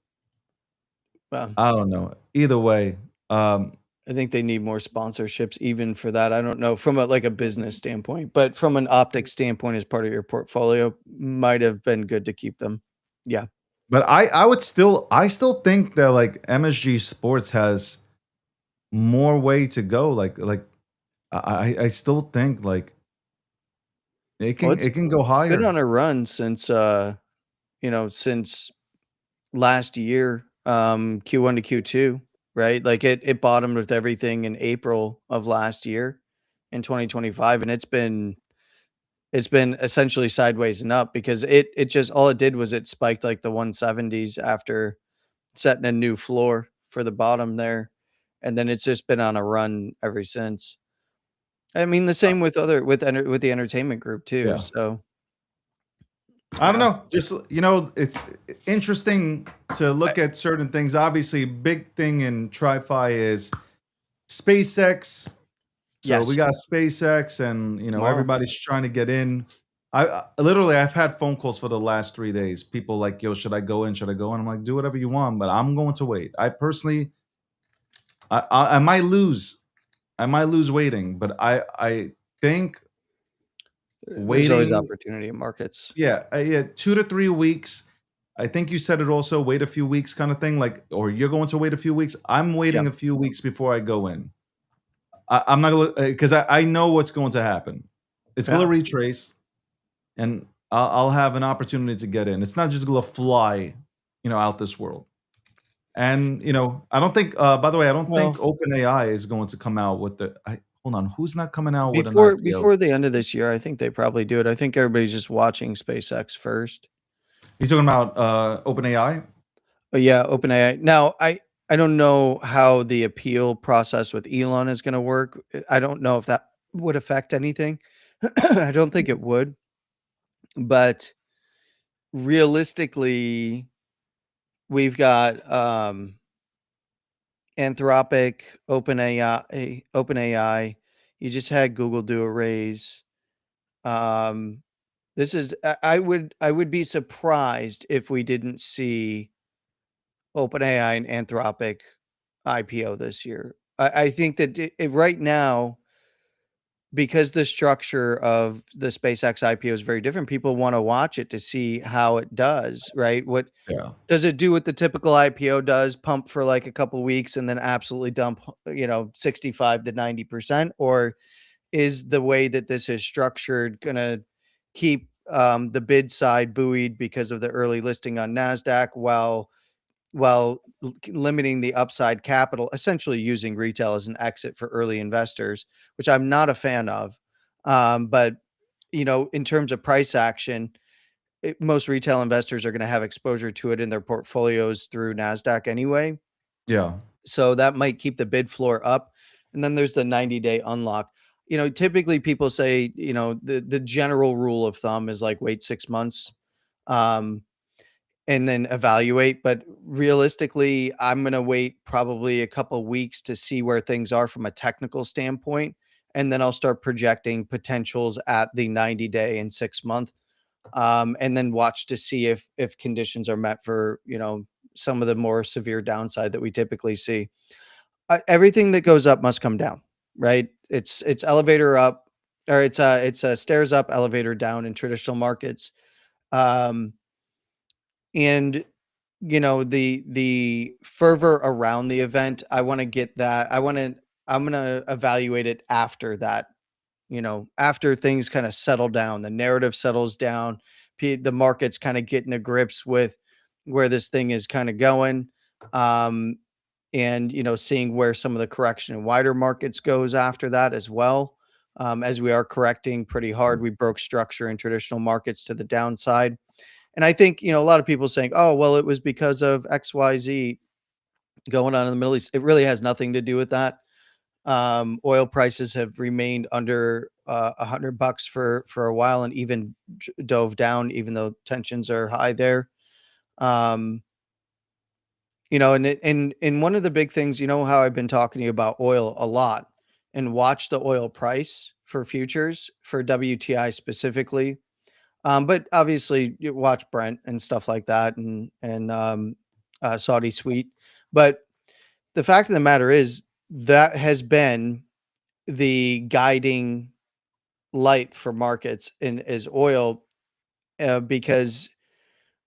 well, I don't know. Either way, I think they need more sponsorships even for that. I don't know from a business standpoint, but from an optics standpoint as part of your portfolio, might have been good to keep them. Yeah. but I still think that like MSG Sports has more way to go. Like I still think like it Well, can go it's been higher. on a run since last year, Q1 to Q2, right? Like it bottomed with everything in April of last year in 2025, and it's been essentially sideways and up because it just all it did was it spiked like the 170s after setting a new floor for the bottom there, and then it's just been on a run ever since. I mean, the same with with the entertainment group too. Yeah. So I don't yeah, know. Just it's interesting to look at certain things. Obviously, big thing in TriFi is SpaceX. So we yes, got SpaceX, and tomorrow. everybody's trying to get in. Literally I've had phone calls for the last 3 days. People like, yo, should I go in? Should I go in? I'm like, do whatever you want, but I'm going to wait. I personally, I might lose. I might lose waiting, but I think There's always waiting. opportunity in markets. Yeah, yeah, 2 to 3 weeks. I think you said it also. Wait a few weeks, kind of thing. Like, or you're going to wait a few weeks. I'm Yeah, waiting a few weeks before I go in. I'm not gonna because I know what's going to happen. It's gonna yeah. retrace, and I'll have an opportunity to get in. It's not just gonna fly, out this world. And I don't think. By the way, I don't think Well, OpenAI is going to come out with the. Hold on, who's not coming out with an before IPO? before the end of this year, I think they probably do it. I think everybody's just watching SpaceX first. You talking about OpenAI? But yeah, OpenAI. Now, I don't know how the appeal process with Elon is going to work. I don't know if that would affect anything. I don't think it would, but realistically, we've got Anthropic, OpenAI. You just had Google do a raise. Um, this is I would be surprised if we didn't see OpenAI and Anthropic IPO this year. I think that right now, because the structure of the SpaceX IPO is very different, people want to watch it to see how it does, right? What Yeah. does it do what the typical IPO does, pump for like a couple weeks and then absolutely dump, 65 to 90%? Or is the way that this is structured gonna keep the bid side buoyed because of the early listing on NASDAQ while limiting the upside capital, essentially using retail as an exit for early investors, which I'm not a fan of. But in terms of price action, most retail investors are going to have exposure to it in their portfolios through Nasdaq anyway, Yeah. so that might keep the bid floor up. And then there's the 90-day unlock. Typically people say, the general rule of thumb is like wait 6 months. Um, and then evaluate. But realistically, I'm going to wait probably a couple weeks to see where things are from a technical standpoint. And then I'll start projecting potentials at the 90-day and 6 month. And then watch to see if conditions are met for, some of the more severe downside that we typically see. Everything that goes up must come down, right? It's elevator up, or it's a stairs up, elevator down in traditional markets. Um, and the fervor around the event, I want to get that. I'm going to evaluate it after that, after things kind of settle down, the narrative settles down, the market's kind of getting to grips with where this thing is kind of going. Um, and seeing where some of the correction in wider markets goes after that as well. As we are correcting pretty hard, we broke structure in traditional markets to the downside. And I think, a lot of people saying, oh, well, it was because of XYZ going on in the Middle East. It really has nothing to do with that. Oil prices have remained under $100 for a while, and even dove down, even though tensions are high there. Um, and one of the big things, how I've been talking to you about oil a lot and watch the oil price for futures for WTI specifically. But obviously you watch Brent and stuff like that and Saudi Sweet. But the fact of the matter is that has been the guiding light for markets in is oil, because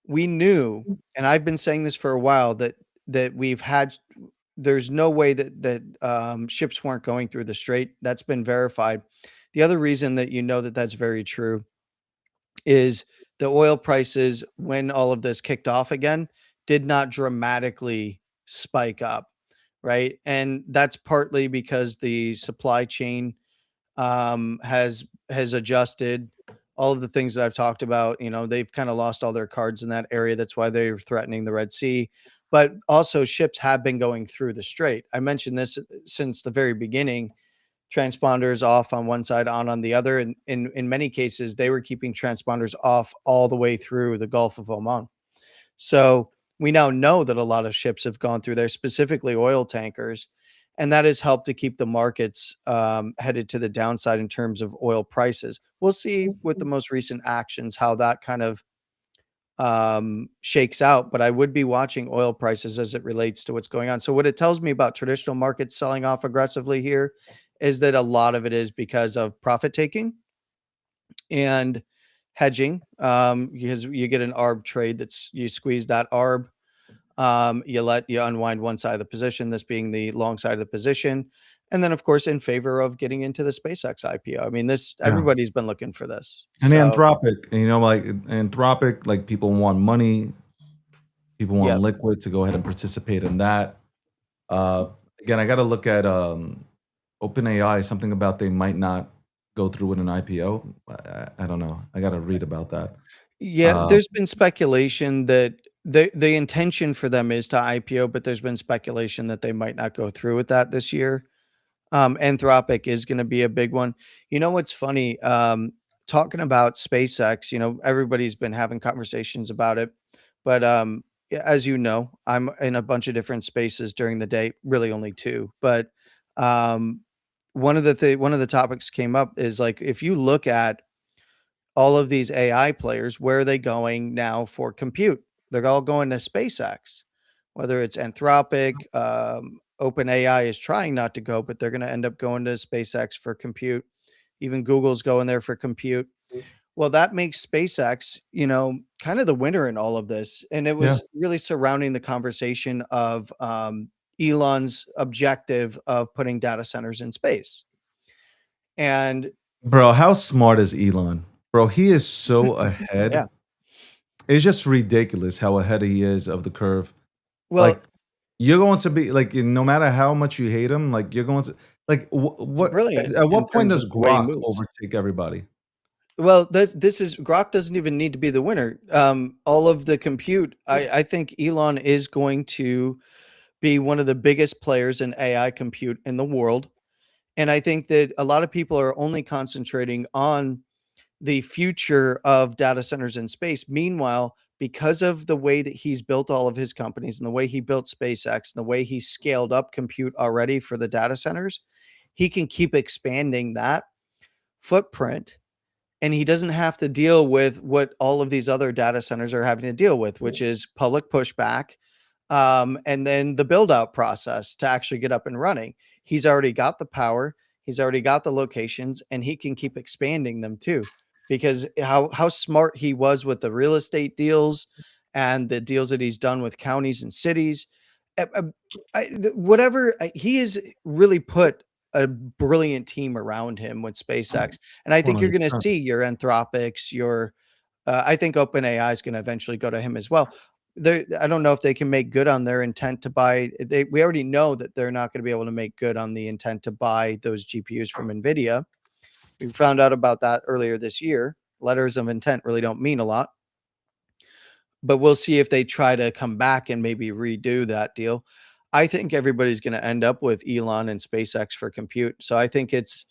we knew, and I've been saying this for a while, that we've had there's no way that ships weren't going through the strait. That's been verified. The other reason that that that's very true is the oil prices, when all of this kicked off again, did not dramatically spike up, right? And that's partly because the supply chain has adjusted. All of the things that I've talked about, they've kind of lost all their cards in that area. That's why they're threatening the Red Sea. But also, ships have been going through the strait. I mentioned this since the very beginning. Transponders off on one side, on the other. And in many cases, they were keeping transponders off all the way through the Gulf of Oman. So we now know that a lot of ships have gone through there, specifically oil tankers, and that has helped to keep the markets headed to the downside in terms of oil prices. We'll see with the most recent actions how that kind of shakes out, but I would be watching oil prices as it relates to what's going on. So what it tells me about traditional markets selling off aggressively here is that a lot of it is because of profit taking and hedging, because you get an arb trade, that's you squeeze that arb, you unwind one side of the position, this being the long side of the position, and then of course in favor of getting into the SpaceX IPO. I mean, this Yeah. everybody's been looking for this. And So Anthropic, like Anthropic, like people want money, people want yeah, liquid to go ahead and participate in that. Uh, Again, I got to look at OpenAI. Something about they might not go through with an IPO. I don't know. I got to read about that. yeah, Uh, there's been speculation that the intention for them is to IPO, but there's been speculation that they might not go through with that this year. Anthropic is going to be a big one. You know what's funny? Talking about SpaceX, everybody's been having conversations about it, but as you know, I'm in a bunch of different spaces during the day. Really, only two, but um, one of the topics came up is like, if you look at all of these AI players, where are they going now for compute? They're all going to SpaceX, whether it's Anthropic, OpenAI is trying not to go, but they're going to end up going to SpaceX for compute. Even Google's going there for compute. Well, that makes SpaceX, kind of the winner in all of this. And it yeah, was really surrounding the conversation of Elon's objective of putting data centers in space. And bro, how smart is Elon? Bro, he is so ahead. yeah, It's just ridiculous how ahead he is of the curve. well, Like, you're going to be like, no matter how much you hate him, like you're going to like it's what brilliant at in what point terms does of the way he Grok moves. overtake everybody? Well, this is Grok doesn't even need to be the winner. All of the compute, I think Elon is going to be one of the biggest players in AI compute in the world. And I think that a lot of people are only concentrating on the future of data centers in space. Meanwhile, because of the way that he's built all of his companies and the way he built SpaceX and the way he scaled up compute already for the data centers, he can keep expanding that footprint, and he doesn't have to deal with what all of these other data centers are having to deal with, which is public pushback, and then the build out process to actually get up and running. He's already got the power, he's already got the locations, and he can keep expanding them too. Because how smart he was with the real estate deals and the deals that he's done with counties and cities. Uh, uh, Whatever, he has really put a brilliant team around him with SpaceX, and I think you're going to 100%. see your Anthropics, your I think OpenAI is going to eventually go to him as well. I don't know if they can make good on their intent to buy. We already know that they're not going to be able to make good on the intent to buy those GPUs from NVIDIA. We found out about that earlier this year. Letters of intent really don't mean a lot, but we'll see if they try to come back and maybe redo that deal. I think everybody's going to end up with Elon and SpaceX for compute. So I think it's,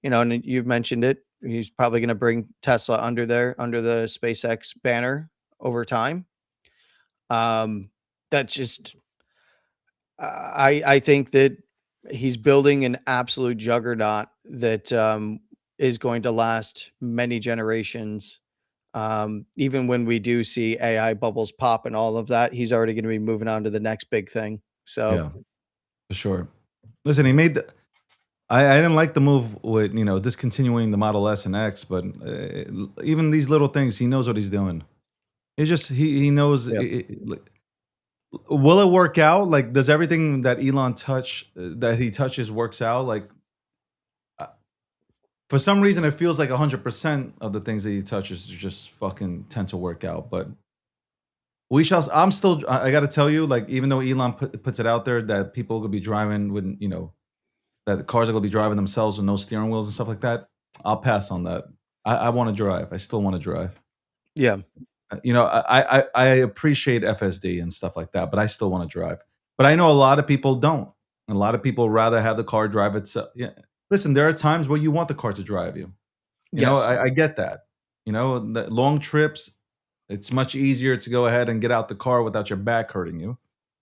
and you've mentioned it, he's probably going to bring Tesla under there, under the SpaceX banner over time. That's just, I think that he's building an absolute juggernaut that is going to last many generations. Even when we do see AI bubbles pop and all of that, he's already going to be moving on to the next big thing. So Yeah, for sure. Listen, he made the, I didn't like the move with, discontinuing the Model S and X, but even these little things, he knows what he's doing. It's just he knows. yeah, Like, will it work out? Like, does everything that Elon that he touches works out? Like, uh, for some reason, it feels like 100% of the things that he touches just fucking tend to work out. But we shall. I'm still. I got to tell you, like, even though Elon puts it out there that people will be driving with, that the cars are going to be driving themselves with no steering wheels and stuff like that, I'll pass on that. I want to drive. I still want to drive. yeah, I appreciate FSD and stuff like that, but I still want to drive. But I know a lot of people don't. A lot of people rather have the car drive itself. Yeah. Listen, there are times where you want the car to drive you. yes, I get that. The long trips, it's much easier to go ahead and get out the car without your back hurting you.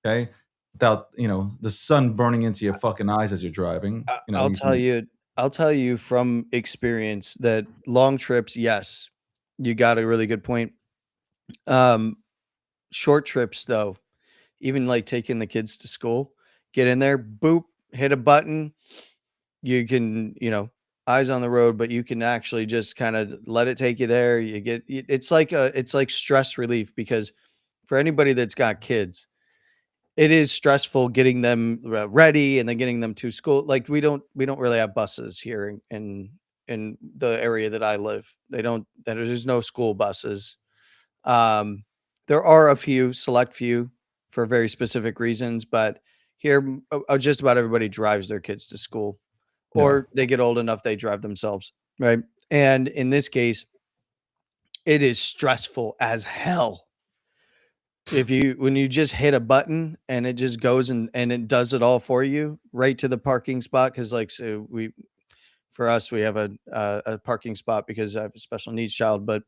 Okay. Without, the sun burning into your fucking eyes as you're driving. I'll You tell can, you. I'll tell you from experience that long trips, yes, you got a really good point. Um, Short trips, though, even like taking the kids to school, get in there, boop, hit a button. You can, eyes on the road, but you can actually just kind of let it take you there. It's like stress relief because for anybody that's got kids, it is stressful getting them ready and then getting them to school. Like we don't really have buses here in the area that I live. There's no school buses. Um, there are a few, select few, for very specific reasons, but here, just about everybody drives their kids to school, yeah. or they get old enough they drive themselves, right? And in this case, it is stressful as hell. When you just hit a button and it just goes and it does it all for you right to the parking spot, because like so for us we have a parking spot because I have a special needs child, but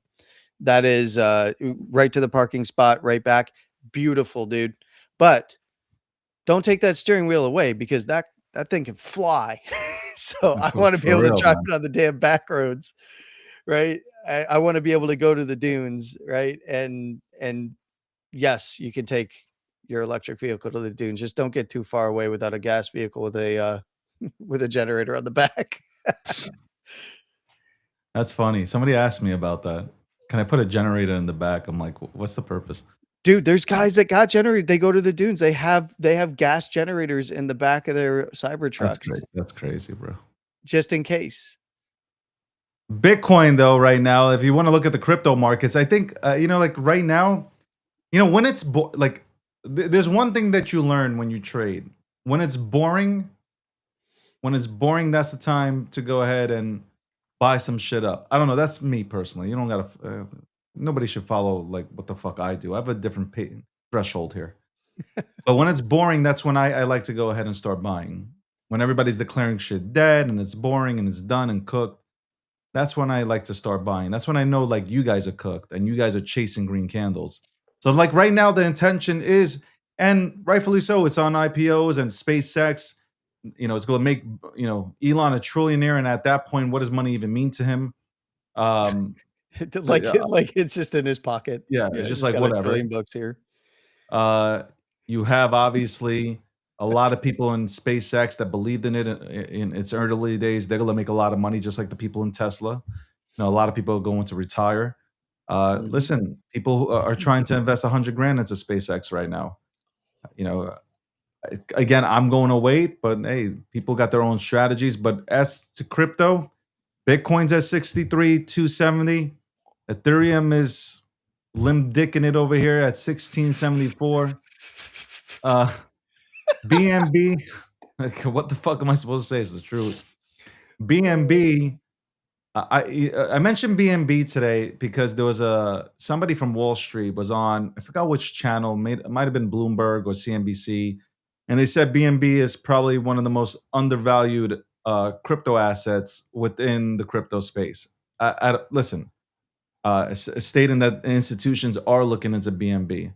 that is right to the parking spot, right back. Beautiful, dude. But don't take that steering wheel away because that thing can fly. So I want to be For able to real, drive man. it on the damn back roads, right? I want to be able to go to the dunes, right? And yes, you can take your electric vehicle to the dunes. Just don't get too far away without a gas vehicle with a with a generator on the back. That's funny. Somebody asked me about that. Can I put a generator in the back? I'm like, what's the purpose? Dude, there's guys that got generated. They go to the dunes. They have gas generators in the back of their cyber That's trucks great. That's crazy, bro. just in case. Bitcoin, though, right now, if you want to look at the crypto markets, I think, like right now, when it's like, there's one thing that you learn when you trade. When it's boring, that's the time to go ahead and buy some shit up. I don't know. That's me personally. You don't gotta. Nobody should follow like what the fuck I do. I have a different threshold here. But when it's boring, that's when I like to go ahead and start buying. When everybody's declaring shit dead and it's boring and it's done and cooked, that's when I like to start buying. That's when I know like you guys are cooked and you guys are chasing green candles. So like right now the intention is, and rightfully so, it's on IPOs and SpaceX. It's going to make Elon a trillionaire, and at that point, what does money even mean to him? like Yeah, like it's just in his pocket. yeah, Yeah, it's just he's like got a whatever. trillion bucks here. You have obviously a lot of people in SpaceX that believed in it in its early days. They're going to make a lot of money, just like the people in Tesla. A lot of people are going to retire. Mhm. Listen, people who are trying to invest 100 grand into SpaceX right now. You know, again, I'm going to wait, but hey, people got their own strategies. But as to crypto, Bitcoin's at 63,270. Ethereum is limp dicking it over here at 1674. Uh, BNB, like, what the fuck am I supposed to say? Is the truth. BNB, I mentioned BNB today because there was somebody from Wall Street was on, I forgot which channel, it might have been Bloomberg or CNBC, and they said BNB is probably one of the most undervalued crypto assets within the crypto space. Listen, stating that institutions are looking into BNB.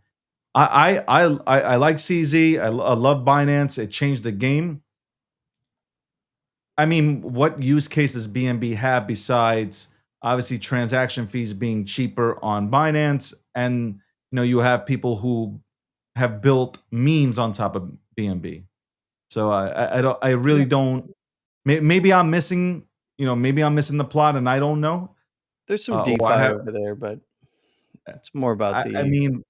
I like CZ. I love Binance. It changed the game. I mean, what use cases BNB have besides obviously transaction fees being cheaper on Binance, and you have people who have built memes on top of BNB. So I really don't. Maybe I'm missing. Maybe I'm missing the plot, and I don't know. There's some Or DeFi I have. over there, but it's more about I the mean,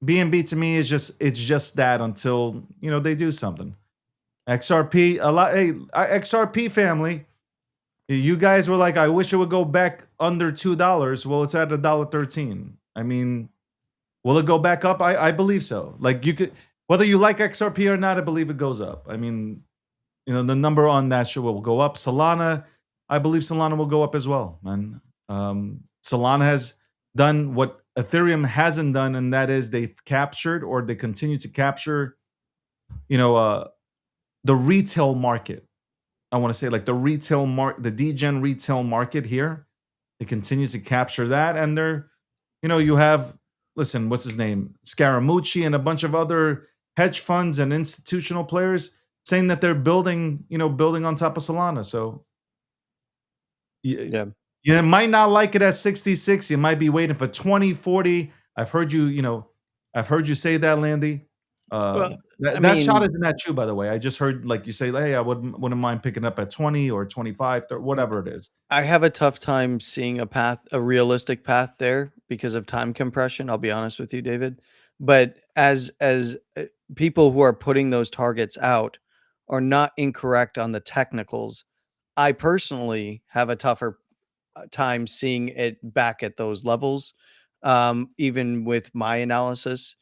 BNB to me is just that until they do something. XRP a lot. Hey, XRP family, you guys were like, I wish it would go back under $2. Well, it's at $1.13. I mean, will it go back up? I believe so. Like you could, whether you like XRP or not, I believe it goes up. I mean, the number on that show will go up. Solana, I believe Solana will go up as well. And Solana has done what Ethereum hasn't done, and that is they've captured, or they continue to capture, the retail market. I want to say like the retail the degen retail market here. It continues to capture that, and you have, listen, what's his name, Scaramucci, and a bunch of other hedge funds and institutional players saying that they're building on top of Solana. So yeah. you might not like it at 66. You might be waiting for 20, 40. I've heard you say that, Landy. Well, That shot isn't at you, by the way. I just heard like you say, hey, I wouldn't mind picking up at 20 or 25, 30, whatever it is. I have a tough time seeing a realistic path there because of time compression. I'll be honest with you, David. But as people who are putting those targets out are not incorrect on the technicals, I personally have a tougher time seeing it back at those levels. Even with my analysis,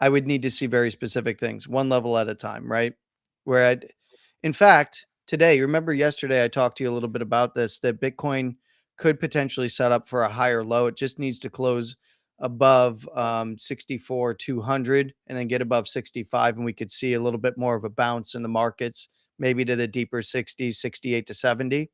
I would need to see very specific things, one level at a time, right? Where in fact, today, remember yesterday I talked to you a little bit about this, that Bitcoin could potentially set up for a higher low. It just needs to close above 64,200 and then get above 65, and we could see a little bit more of a bounce in the markets, maybe to the deeper 60s, 68 to 70.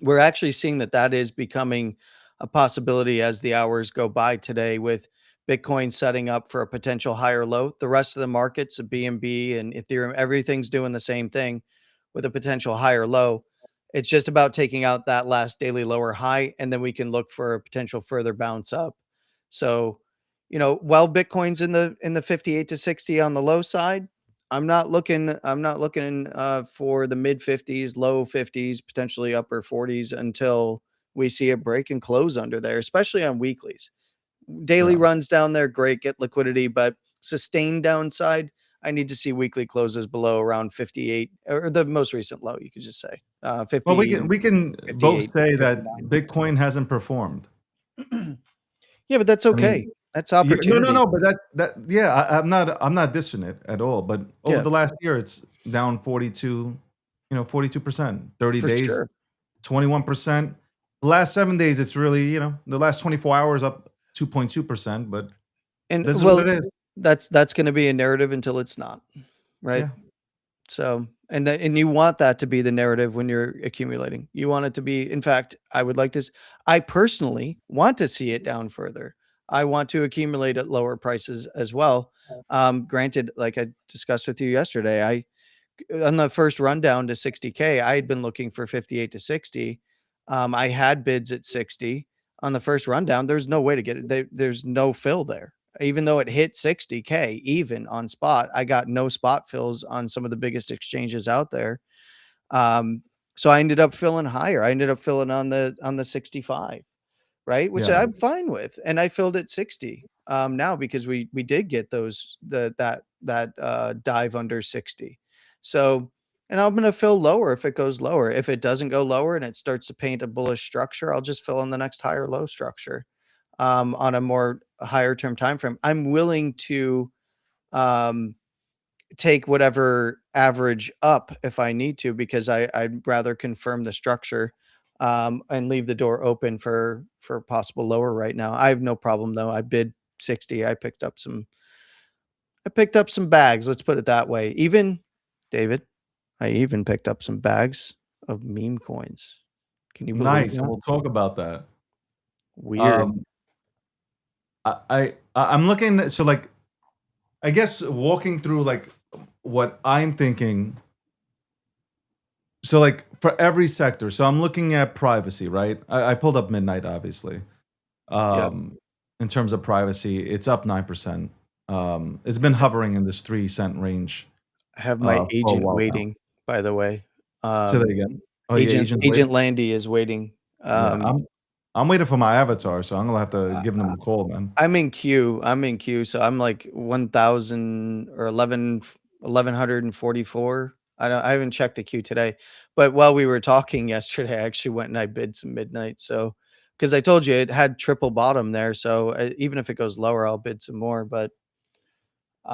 We're actually seeing that is becoming a possibility as the hours go by today, with Bitcoin setting up for a potential higher low. The rest of the markets, BNB and Ethereum, everything's doing the same thing with a potential higher low. It's just about taking out that last daily lower high, and then we can look for a potential further bounce up. So, while Bitcoin's in the 58 to 60 on the low side, I'm not looking for the mid 50s, low 50s, potentially upper 40s until we see a break and close under there, especially on weeklies. Daily Yeah. runs down there, great, get liquidity, but sustained downside, I need to see weekly closes below around 58, or the most recent low, you could just say. Well, 50, we can both 58, say that 59. Bitcoin hasn't performed. Yeah, but that's I okay. mean, That's no, opportunity. but yeah, I'm not dissing it at all. But over Yeah, the last year, it's down 42, 42%. 30 for days, sure. 21%. The last 7 days, it's really the last 24 hours up 2.2%. But And this is what well, it is. that's going to be a narrative until it's not, right? Yeah. So, and you want that to be the narrative when you're accumulating. You want it to be, in fact, I would like this. I personally want to see it down further. I want to accumulate at lower prices as well. Granted, like I discussed with you yesterday, on the first rundown to 60K, I had been looking for 58 to 60. I had bids at 60 on the first rundown. There's no way to get it. There's no fill there. Even though it hit 60K, even on spot, I got no spot fills on some of the biggest exchanges out there. Um, so I ended up filling higher. I ended up filling on the 65, right? Which Yeah. I'm fine with. And I filled at 60 now, because we did get that dive under 60. So, and I'm going to fill lower if it goes lower. If it doesn't go lower and it starts to paint a bullish structure, I'll just fill in the next higher low structure on a more higher term time frame. I'm willing to um, take whatever average up if I need to, because I'd rather confirm the structure and leave the door open for possible lower right now. I have no problem though. I bid 60. I picked up some bags. Let's put it that way. Even David, I even picked up some bags of meme coins. Can you believe Nice. And that? we'll talk about that. Weird. Um, I'm looking. So like, I guess walking through like what I'm thinking. So like for every sector, so I'm looking at privacy, right? I pulled up Midnight, obviously. Yep. In terms of privacy, it's up 9%. It's been hovering in this 3 cent range I have my for a agent while now. waiting, by the way. Say that again. Oh, your Agent agent's Agent waiting? Landy is waiting. Yeah, I'm waiting for my avatar, so I'm gonna have to I give them a call, man. I'm in queue. I'm in queue, so I'm like 1,000 or 1,144. I haven't checked the queue today, but while we were talking yesterday, I actually went and I bid some midnight. So, because I told you it had triple bottom there, so even if it goes lower, I'll bid some more. But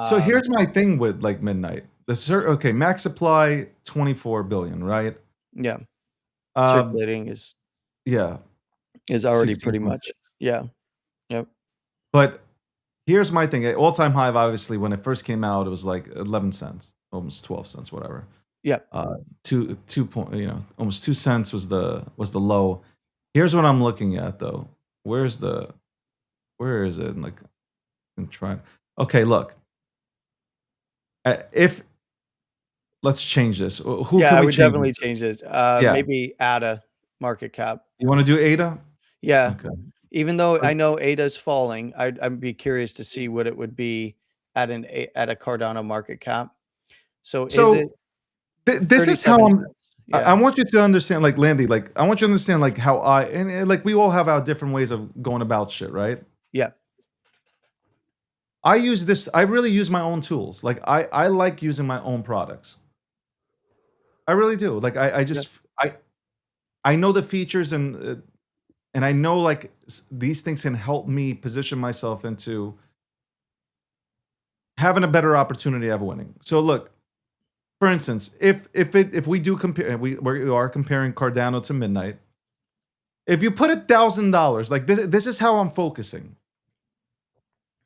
So um, here's my thing with like Midnight. Okay, max supply 24 billion, right? yeah, Um, circulating yeah, is already pretty 16.6. much, yeah, yep, But here's my thing. All time high, obviously, when it first came out, it was like 11 cents, almost 12 cents, whatever. yep. Two point, almost 2 cents was the low. Here's what I'm looking at though. Where is it? Like, I'm trying. Okay, look. If let's change this. Who Yeah, can I we would change definitely this to? change this. Yeah, Maybe ADA market cap. you want to do Ada? Yeah. Okay. Even though I know ADA's falling, I'd be curious to see what it would be at a Cardano market cap. So is it So this is how 37 I'm. cents? I Yeah. want you to understand, like Landy, like I want you to understand, like how and like we all have our different ways of going about shit, right? Yeah. I use this. I really use my own tools. Like I like using my own products. I really do. Like I Yeah. just I know the features and I know like these things can help me position myself into having a better opportunity of winning. So look, for instance, if we do compare, we are comparing Cardano to Midnight. If you put $1,000, like this is how I'm focusing.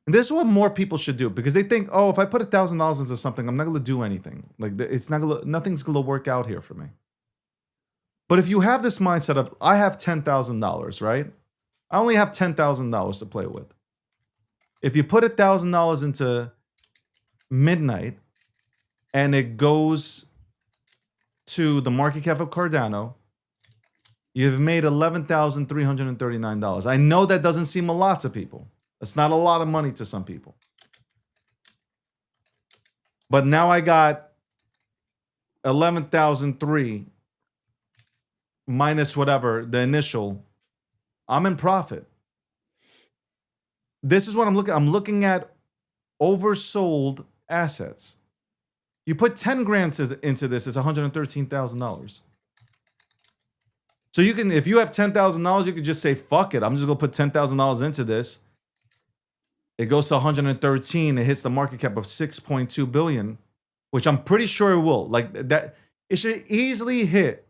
And this is what more people should do because they think, oh, if I put $1,000 into something, I'm not going to do anything. Like it's not gonna, nothing's going to work out here for me. But if you have this mindset of I have $10,000, right? I only have $10,000 to play with. If you put $1,000 into Midnight and it goes to the market cap of Cardano, you've made $11,339. I know that doesn't seem a lot to people. That's not a lot of money to some people. But now I got 11,003 minus whatever the initial. I'm in profit. This is what I'm looking. I'm looking at oversold assets. You put 10 grand into this, it's $113,000. So you can, if you have $10,000, you could just say, fuck it. I'm just gonna put $10,000 into this. It goes to 113. It hits the market cap of 6.2 billion, which I'm pretty sure it will. Like that, it should easily hit.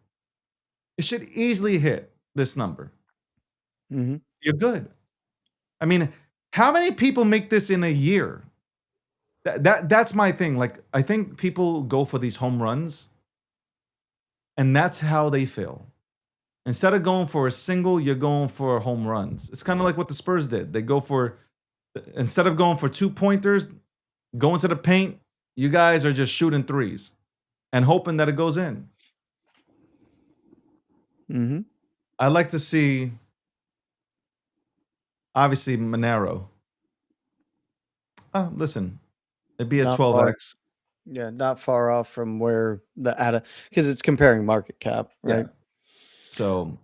It should easily hit this number. Mm-hmm. You're good. I mean, how many people make this in a year? That's my thing. Like, I think people go for these home runs, and that's how they fail. Instead of going for a single, you're going for home runs. It's kind of like what the Spurs did. They go for, instead of going for 2-pointers, going to the paint, you guys are just shooting threes and hoping that it goes in. Mm-hmm. I like to see, obviously, Monero. Listen, it'd be a Not far. 12x. Yeah, not far off from where the ADA, because it's comparing market cap, right? Yeah. So,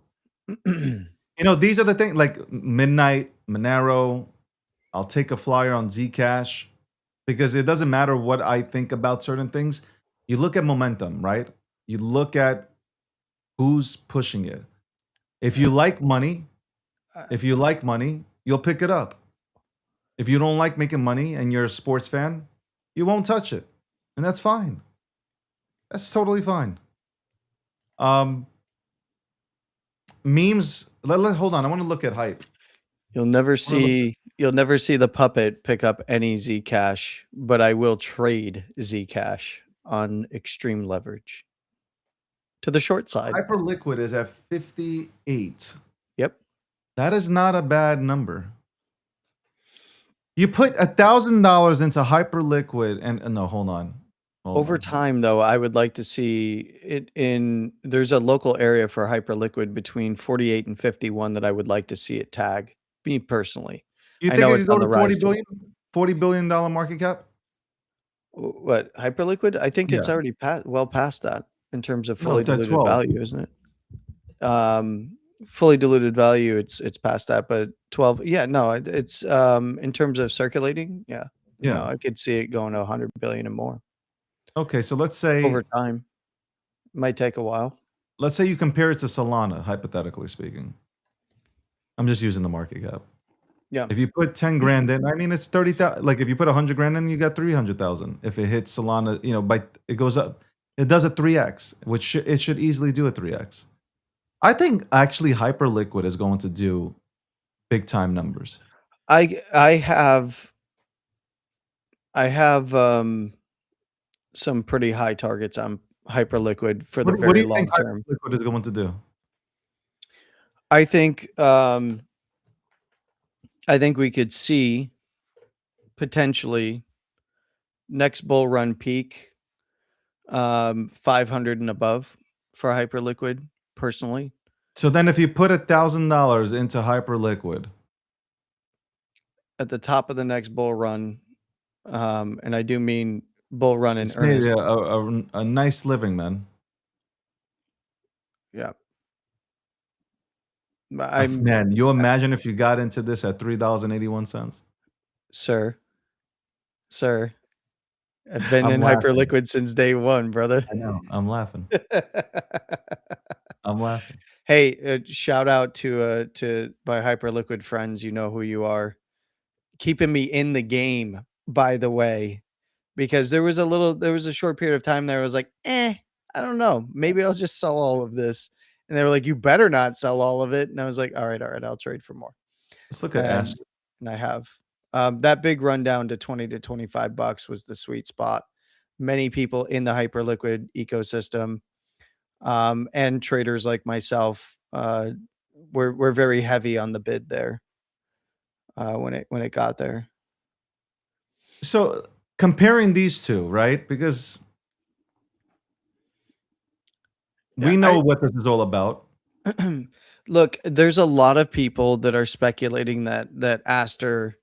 these are the things like Midnight, Monero. I'll take a flyer on Zcash because it doesn't matter what I think about certain things. You look at momentum, right? You look at who's pushing it. If you like money, you'll pick it up. If you don't like making money and you're a sports fan, you won't touch it. And that's fine. That's totally fine. Memes. Hold on. I want to look at hype. You'll never see the puppet pick up any Zcash, but I will trade Zcash on extreme leverage to the short side. Hyperliquid is at 58. Yep. That is not a bad number. You put $1,000 into Hyperliquid, and no, hold on. Over time, though, I would like to see it in. There's a local area for Hyperliquid between 48 and 51 that I would like to see it tag. Me personally, You I think know it it's could go on to the rise to $40 billion market cap? what Hyperliquid. I think it's Yeah. already well past that in terms of No, fully it's at diluted 12. value, isn't it? Fully diluted value, it's past that, but 12. Yeah, no, it's in terms of circulating. Yeah, no, Yeah. I could see it going to 100 billion and more Okay, so over time. Might take a while. let's say you compare it to Solana, hypothetically speaking. I'm just using the market cap. Yeah. If you put 10 grand in, I mean, it's 30,000. Like if you put 100 grand in, you got 300,000. If it hits Solana, it goes up. It does a 3x, which it should easily do a 3x. I think actually Hyperliquid is going to do big time numbers. I have some pretty high targets on Hyperliquid for the What do very you think long term. Hyperliquid is going to do? I think we could see potentially next bull run peak 500 and above for Hyperliquid personally. So then if you put $1,000 into Hyperliquid, At the top of the next bull run, and I do mean bull run in it's made earnest. a nice living, man. Yeah. I'm Man, you imagine if you got into this at $3.81. Sir, sir, I've been I'm in laughing. Hyperliquid since day one, brother. I know. I'm laughing. I'm laughing. Hey, shout out to my Hyperliquid friends. You know who you are. Keeping me in the game, by the way, because there was a short period of time there I was like, I don't know. Maybe I'll just sell all of this. And they were like, you better not sell all of it. And I was like, all right, I'll trade for more. Let's look at Ash. And I have. That big rundown to 20 to 25 bucks was the sweet spot. Many people in the Hyperliquid ecosystem, and traders like myself, were very heavy on the bid there, when it got there. So comparing these two, right? Because Yeah, we know what this is all about. Look, there's a lot of people that are speculating that Aster,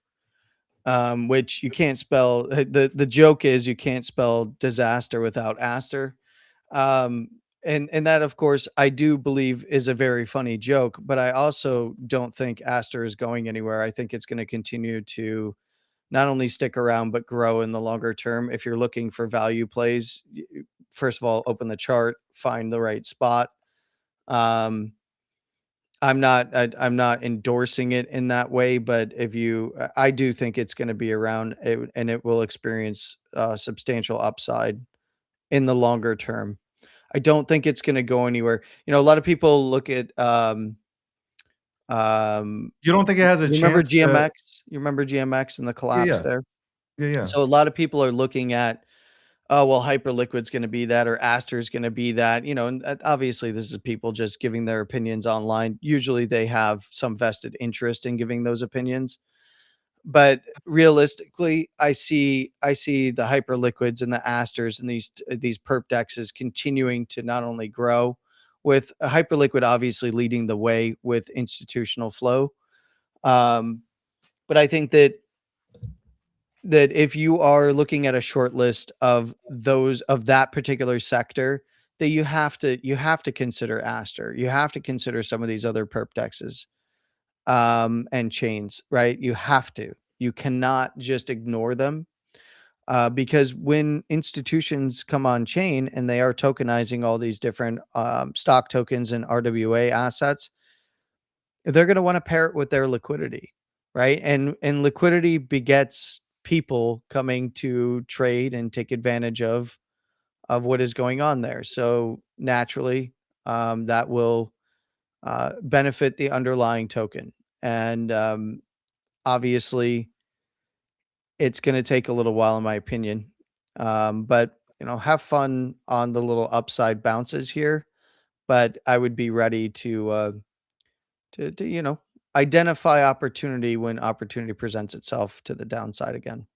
which you can't spell. The joke is you can't spell disaster without Aster. Um, and that, of course, I do believe is a very funny joke, but I also don't think Aster is going anywhere. I think it's going to continue to not only stick around but grow in the longer term. If you're looking for value plays, first of all, open the chart, find the right spot. Um, I'm not endorsing it in that way, but if you, I do think it's going to be around, and it will experience substantial upside in the longer term. I don't think it's gonna go anywhere. A lot of people look at, You don't think it has a you remember chance to? GMX? You remember GMX and the Yeah, collapse yeah, there? yeah, yeah. So a lot of people are looking at, "Oh, well, Hyperliquid's gonna be that, or Aster's gonna be that," and obviously, this is people just giving their opinions online. Usually, they have some vested interest in giving those opinions. But realistically, I see the Hyperliquids and the Asters and these perp dexes continuing to not only grow, with a Hyperliquid obviously leading the way with institutional flow. Um, but I think that if you are looking at a short list of those of that particular sector, that you have to consider Aster. You have to consider some of these other perp dexes, and chains, right? You have to. You cannot just ignore them, because when institutions come on chain and they are tokenizing all these different stock tokens and RWA assets, they're going to want to pair it with their liquidity, right? And liquidity begets people coming to trade and take advantage of what is going on there. So naturally, that will benefit the underlying token. And obviously, it's going to take a little while, in my opinion. But have fun on the little upside bounces here. But I would be ready to identify opportunity when opportunity presents itself to the downside again.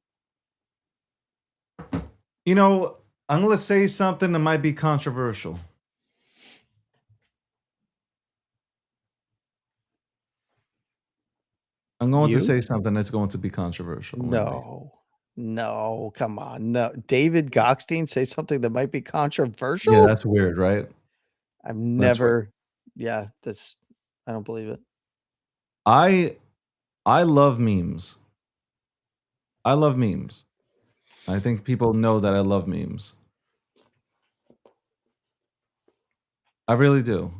You know, I'm gonna say something that might be controversial. I'm going to You? say something that's going to be controversial, Randy. No. No, come on. No. David Goxstein say something that might be Yeah, controversial? that's weird, right? I've That's weird. never yeah, that's I don't believe it. I I love memes. I love memes. I think people know that I love memes. I really do.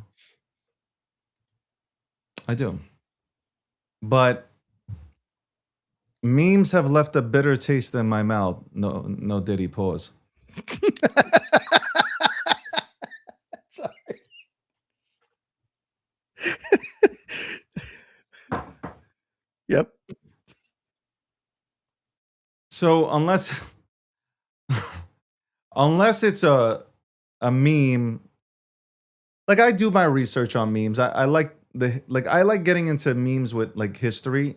I do. But memes have left a bitter taste in my mouth. No Diddy pause. Sorry. Yep. So unless it's a meme, like I do my research on memes. I like I like getting into memes with like history.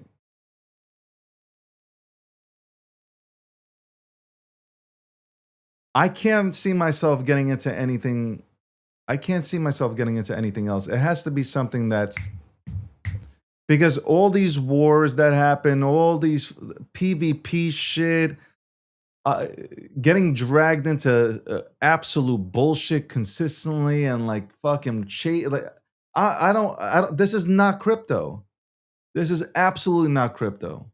I can't see myself getting into anything. I can't see myself getting into anything else. It has to be something that's because all these wars that happen, all these PvP shit, uh, getting dragged into absolute bullshit consistently and like fucking like I don't. This is not crypto. This is absolutely not crypto.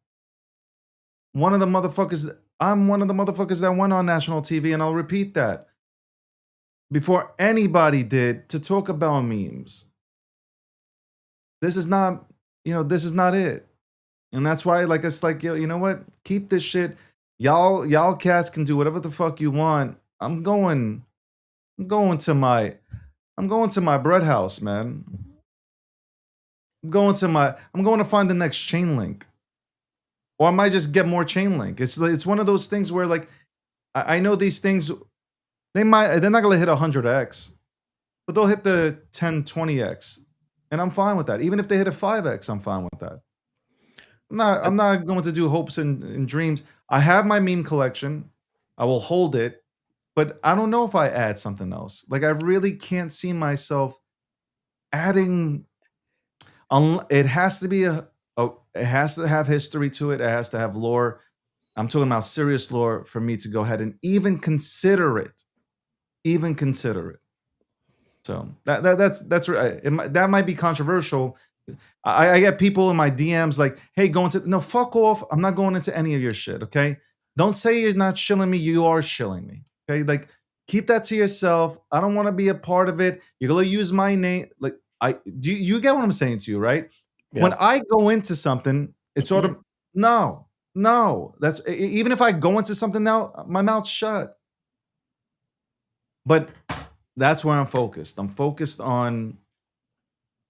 One of the motherfuckers. I'm one of the motherfuckers that went on national TV, and I'll repeat that before anybody did to talk about memes. This is not, this is not it. And that's why, like, it's like, yo, you know what? Keep this shit. Y'all cats can do whatever the fuck you want. I'm going to my, I'm going to my bread house, man. I'm going to find the next chain link. Or I might just get more chain link. It's one of those things where like, I know these things, they're not gonna hit 100x, but they'll hit the 10, 20x. And I'm fine with that. Even if they hit a 5x, I'm fine with that. I'm not going to do hopes and dreams. I have my meme collection. I will hold it, but I don't know if I add something else. Like I really can't see myself adding. It has to be it has to have history to it. It has to have lore. I'm talking about serious lore for me to go ahead and even consider it. Even consider it. So that's right. That might be controversial. I get people in my DMs like, "Hey, no, fuck off. I'm not going into any of your shit." Okay, don't say you're not shilling me. You are shilling me. Okay, like keep that to yourself. I don't want to be a part of it. You're gonna use my name. Like you get what I'm saying to you, right? When Yeah. I go into something, it's sort of no. That's even if I go into something now, my mouth's shut. But that's where I'm focused. I'm focused on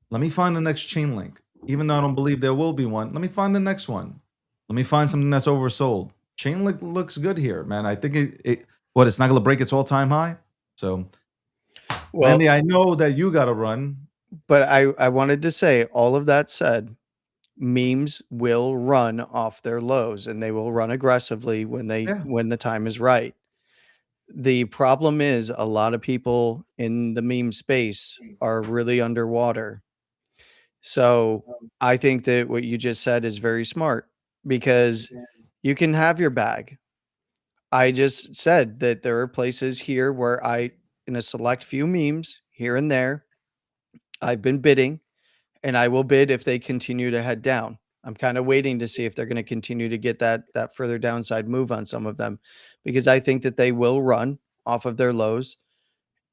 let me find the next chain link. Even though I don't believe there will be one, let me find the next one. Let me find something that's oversold. Chain link looks good here, man. I think it's not gonna break its all-time high. So Well, Randy, I know that you gotta run. but I wanted to say, all of that said, memes will run off their lows and they will run aggressively Yeah. when the time is right. The problem is a lot of people in the meme space are really underwater. So I think that what you just said is very smart because you can have your bag. I just said that there are places here where in a select few memes here and there, I've been bidding and I will bid if they continue to head down. I'm kind of waiting to see if they're going to continue to get that further downside move on some of them because I think that they will run off of their lows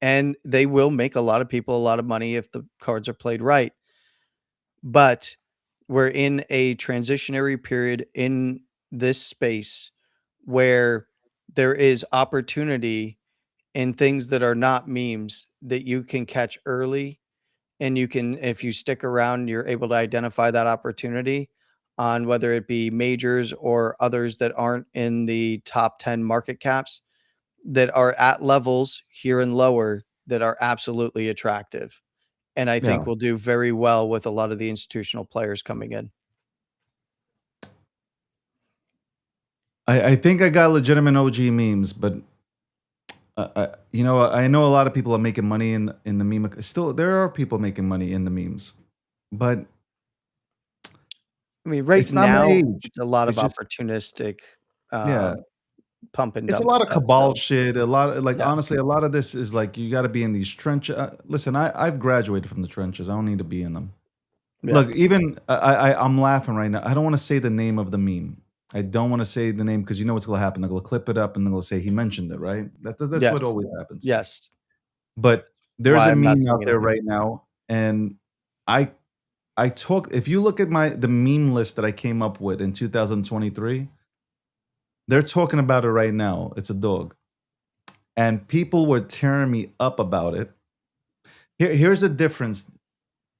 and they will make a lot of people a lot of money if the cards are played right. But we're in a transitionary period in this space where there is opportunity in things that are not memes that you can catch early and you can if you stick around you're able to identify that opportunity on whether it be majors or others that aren't in the top 10 market caps that are at levels here and lower that are absolutely attractive and I think Yeah. will do very well with a lot of the institutional players coming in. I think I got legitimate OG memes, but I know a lot of people are making money in the meme. Still, there are people making money in the memes, but I mean, right it's not my now, age. it's a lot of It's just opportunistic, yeah. pump and It's a dump lot of stuff, cabal so shit. A lot of, like, yeah. honestly, a lot of this is like you got to be in these trenches. Listen, I've graduated from the trenches. I don't need to be in them. Yeah. Look, even I'm laughing right now. I don't want to say the name of the meme. I don't want to say the name because you know what's going to happen. They're going to clip it up and they're going to say he mentioned it, right? That's Yes. what always happens. Yes. But there's Why a I'm not meme saying out there anything. right now, and I I talk. If you look at the meme list that I came up with in 2023, they're talking about it right now. It's a dog, and people were tearing me up about it. Here's the difference.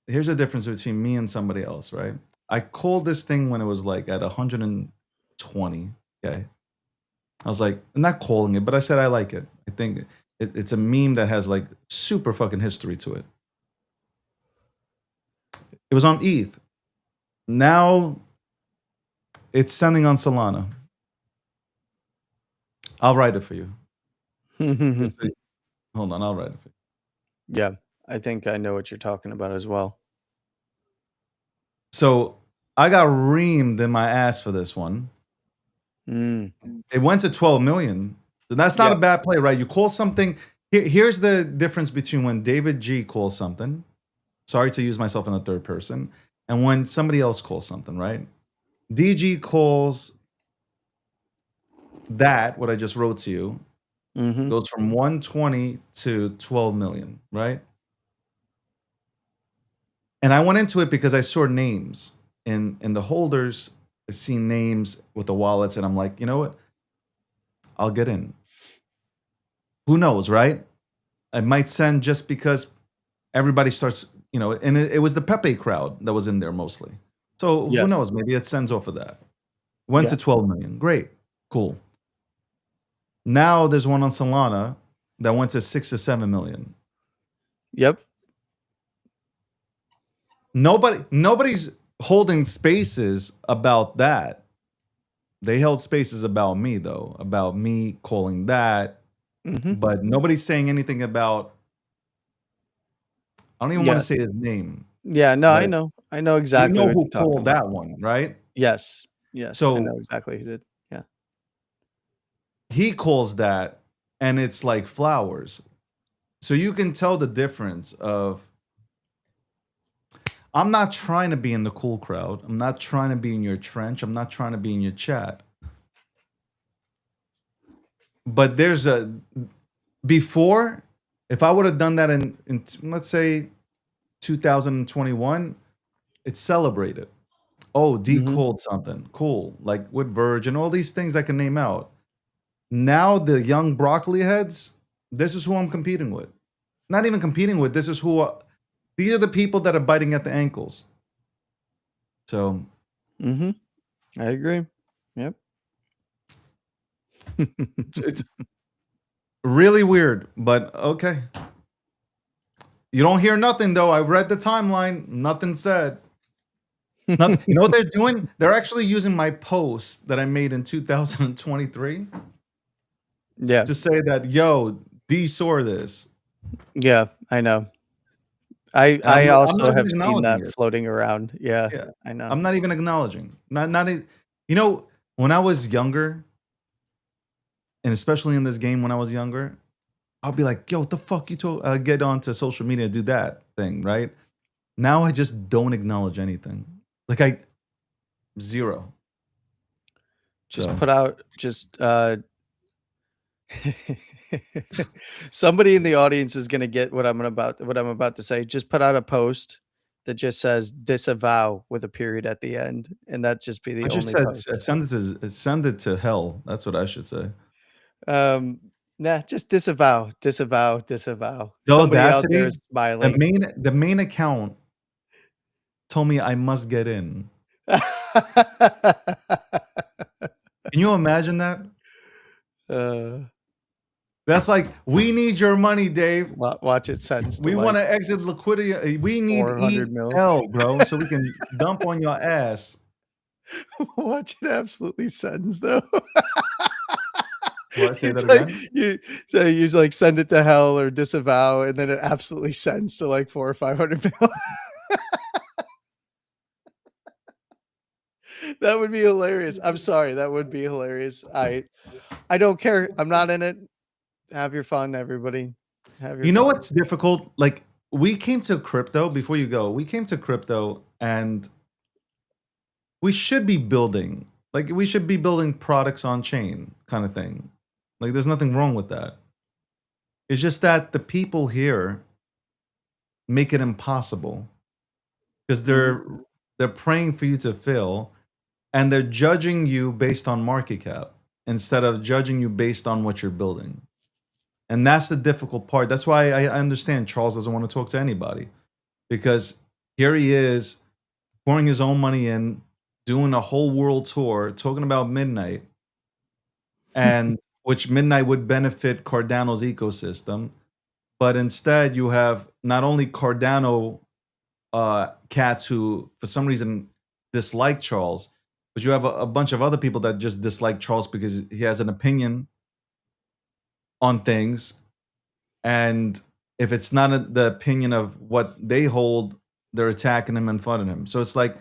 Here's the difference between me and somebody else, right? I called this thing when it was like at 120. Okay. I was like, I'm not calling it, but I said I like it. I think it's a meme that has like super fucking history to it. It was on ETH. Now it's sending on Solana. I'll write it for you. Hold on, I'll write it for you. Yeah, I think I know what you're talking about as well. So I got reamed in my ass for this one. Mm. It went to 12 million. So that's not Yeah. a bad play, right? You call something. Here's the difference between when David G calls something. Sorry to use myself in the third person. And when somebody else calls something, right? DG calls that, what I just wrote to you, Mhm. goes from 120 to 12 million, right? And I went into it because I saw names in the holders. I seen names with the wallets, and I'm like, you know what? I'll get in. Who knows, right? I might send just because everybody starts, and it was the Pepe crowd that was in there mostly. So who Yes. knows? Maybe it sends off of that. Went to Yeah. 12 million. Great. Cool. Now there's one on Solana that went to 6 to 7 million. Yep. Nobody's holding spaces about that. They held spaces about me, though, about me calling that. Mhm. But nobody's saying anything about, I don't even want Yeah. to say his name. Yeah, no, I But know. I know you exactly know what who you're talking called about. that one, right? Yes. Yes, I know So exactly who did. Yeah. he calls that, and it's like flowers. So you can tell the difference of, I'm not trying to be in the cool crowd. I'm not trying to be in your trench. I'm not trying to be in your chat. But before, if I would have done that in let's say 2021, it's celebrated. Oh, D Mhm. called something. Cool. Like with Verge and all these things I can name out. Now the young broccoli heads, this is who I'm competing with. Not even competing with, these are the people that are biting at the ankles. So Mhm. I agree. Yep. it's really weird, but okay. You don't hear nothing though. I read the timeline. Nothing said. Nothing. You know what they're doing? They're actually using my post that I made in 2023 Yeah. to say that, yo, D saw this. Yeah, I know. And I I'm not also even have seen acknowledging that it. floating around. Yeah, Yeah. I know. I'm not even acknowledging. You know, when I was younger, and especially in this game when I was younger, I'll be like, yo, what the fuck you told get onto social media and do that thing, right? Now I just don't acknowledge anything. Like zero. Just So put out somebody in the audience is gonna get what I'm about to say. Just put out a post that just says disavow with a period at the end, and that just be I the just only said post. send it to hell. That's what I should say. Um, nah, just disavow, disavow, disavow. The Somebody out there audacity, is smiling. the main account told me I must get in. Can you imagine that? Uh, That's like, we need your money, Dave. Watch it sentence to We want like to exit liquidity. We need 400 mil. EL, bro, so we can dump on your ass. Watch it absolutely sentence though. What? Say You that type- again? you like send it to hell or disavow, and then it absolutely sends to like 400 or 500 mil. That would be hilarious. I'm sorry, that would be hilarious. I don't care. I'm not in it. Have your fun, everybody. Have your You know fun. what's difficult? Like, we came to crypto, before you go, we came to crypto and we should be building, like, we should be building products on chain kind of thing. Like, there's nothing wrong with that. It's just that the people here make it impossible because they're praying for you to fail, and they're judging you based on market cap instead of judging you based on what you're building. And that's the difficult part. That's why I understand Charles doesn't want to talk to anybody, because here he is pouring his own money in, doing a whole world tour, talking about Midnight, and which Midnight would benefit Cardano's ecosystem. But instead, you have not only Cardano cats who, for some reason, dislike Charles, but you have a bunch of other people that just dislike Charles because he has an opinion on things. And if it's not the opinion of what they hold, they're attacking him and funding him. So it's like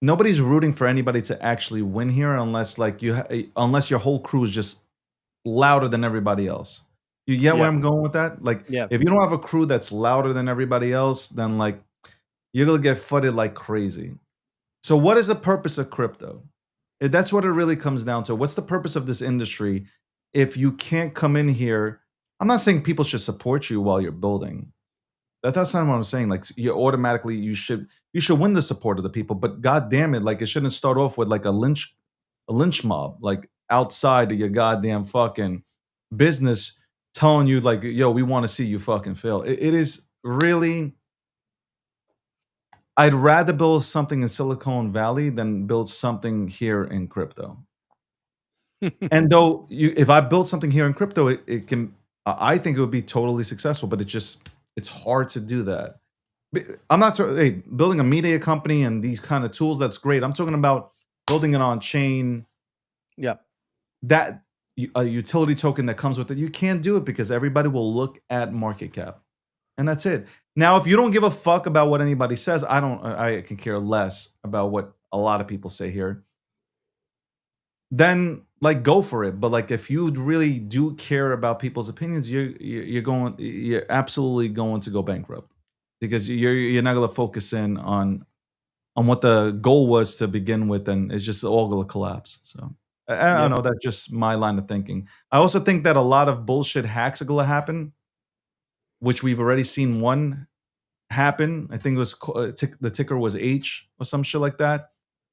nobody's rooting for anybody to actually win here unless like unless your whole crew is just louder than everybody else. You get where I'm going with that? Like, if you don't have a crew that's louder than everybody else, then like you're gonna get flooded like crazy. So what is the purpose of crypto? That's what it really comes down to. What's the purpose of this industry if you can't come in here? I'm not saying people should support you while you're building. That's not what I'm saying. Like, you automatically you should win the support of the people, but god damn it, like, it shouldn't start off with like a lynch mob like outside of your goddamn fucking business telling you like, yo, we want to see you fucking fail. It is really, I'd rather build something in Silicon Valley than build something here in crypto. And though if I build something here in crypto, it can, I think it would be totally successful, but it's hard to do that. I'm not building a media company and these kind of tools, that's great. I'm talking about building it on chain. Yeah. That a utility token that comes with it, you can't do it because everybody will look at market cap. And that's it. Now, if you don't give a fuck about what anybody says, I can care less about what a lot of people say here. Then like go for it. But like if you really do care about people's opinions, you're absolutely going to go bankrupt because you're not going to focus in on what the goal was to begin with, and it's just all going to collapse. So I don't know. That's just my line of thinking. I also think that a lot of bullshit hacks are going to happen, which we've already seen one happen. I think it was the ticker was H or some shit like that.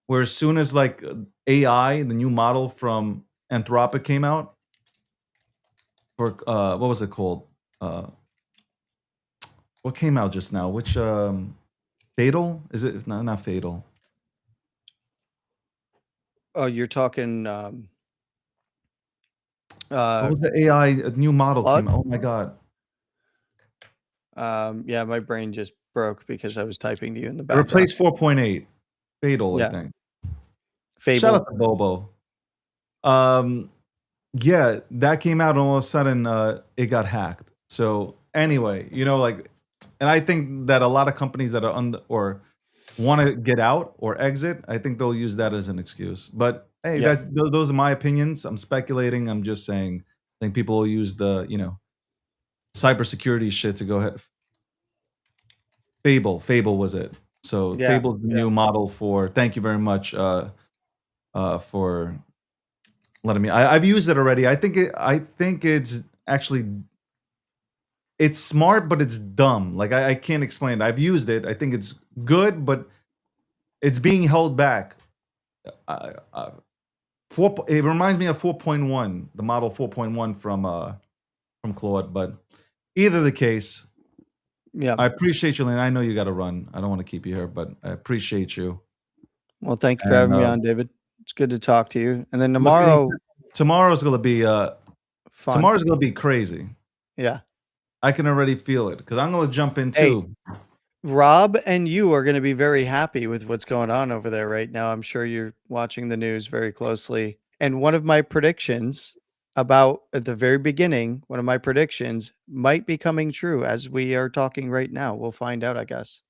Where as soon as like AI, the new model from Anthropic came out for what was it called? What came out just now? Which Fatal? Is it not Fatal? Oh, you're talking What was the AI new model came out? Oh my god. Yeah, my brain just broke because I was typing to you in the It background. replaced 4.8. Fatal, I think. Fable. Shout out to Bobo. Yeah, that came out and all of a sudden it got hacked. So anyway, you know, like, and I think that a lot of companies that are or want to get out or exit, I think they'll use that as an excuse. But hey, those are my opinions. I'm speculating. I'm just saying. I think people will use the cybersecurity shit to go ahead. Fable was it? So Fable's the new model for. Thank you very much for letting me. I've used it already. I think it's actually it's smart, but it's dumb. Like I can't explain it. I've used it. I think it's good, but it's being held back. It reminds me of 4.1, the model 4.1 from Claude. But either the case, I appreciate you, Lane. I know you got to run. I don't want to keep you here, but I appreciate you. Well, thank you for having me on, David. It's good to talk to you. And then tomorrw, tomorrow's going to be Fun. Tomorrow's gonna be crazy. Yeah. I can already feel it because I'm gonna jump in Hey. too. Rob and you are going to be very happy with what's going on over there right now. I'm sure you're watching the news very closely. And one of my predictions about at the very beginning, one of my predictions might be coming true as we are talking right now. We'll find out, I guess.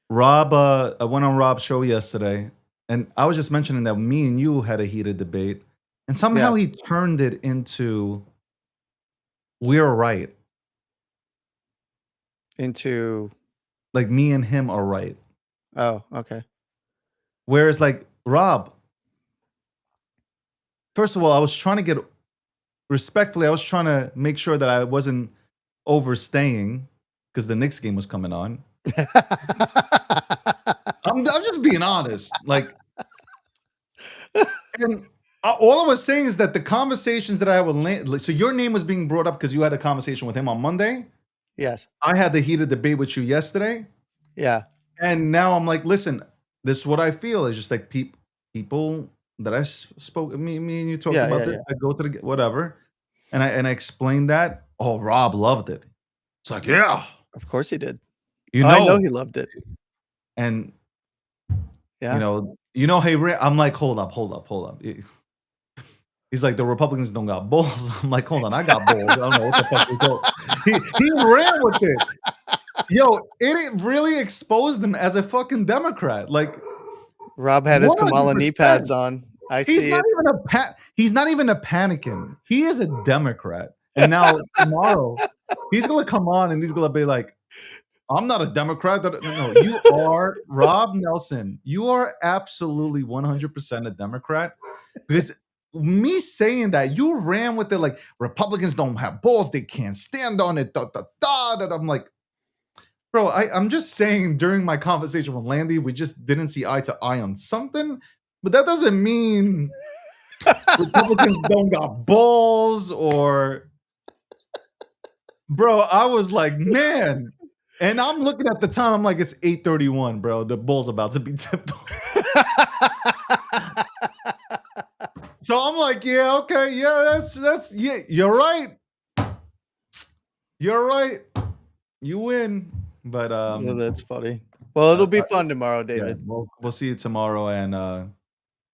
Rob, I went on Rob's show yesterday, and I was just mentioning that me and you had a heated debate, and somehow he turned it into we're right. Into Like me and him are right. Oh, okay. Whereas like Rob, first of all, I was trying to get respectfully, I was trying to make sure that I wasn't overstaying because the Knicks game was coming on. I'm just being honest. Like, and all I was saying is that the conversations that I had with Land, so your name was being brought up because you had a conversation with him on Monday. Yes. I had the heated debate with you yesterday. Yeah. And now I'm like, listen, this is what I feel. It's just like people that I spoke, me and you talked about this. I go to the whatever, and I explained that. Oh, Rob loved it. It's like, yeah, of course he did. You know, I know he loved it. And yeah, hey, I'm like, hold up. He's like, the Republicans don't got balls. I'm like, hold on, I got balls. I don't know what the fuck we go. He ran with it. Yo, it really exposed him as a fucking Democrat. Like, Rob had his Kamala knee pads on. He's not even a panicking. He is a Democrat. And now tomorrow, he's gonna come on and he's gonna be like, I'm not a Democrat. No, you are Rob Nelson. You are absolutely 100% a Democrat. Because me saying that, you ran with it like Republicans don't have balls, they can't stand on it. And I'm like, bro, I'm just saying during my conversation with Landy, we just didn't see eye to eye on something, but that doesn't mean Republicans don't got balls or, bro, I was like, man. And I'm looking at the time, I'm like, it's 8:31, bro. The ball's about to be tipped off. So I'm like, yeah, okay, yeah, that's yeah, you're right. You're right. You win. But well, that's funny. Well, it'll be fun tomorrow, David. Yeah, we'll see you tomorrow and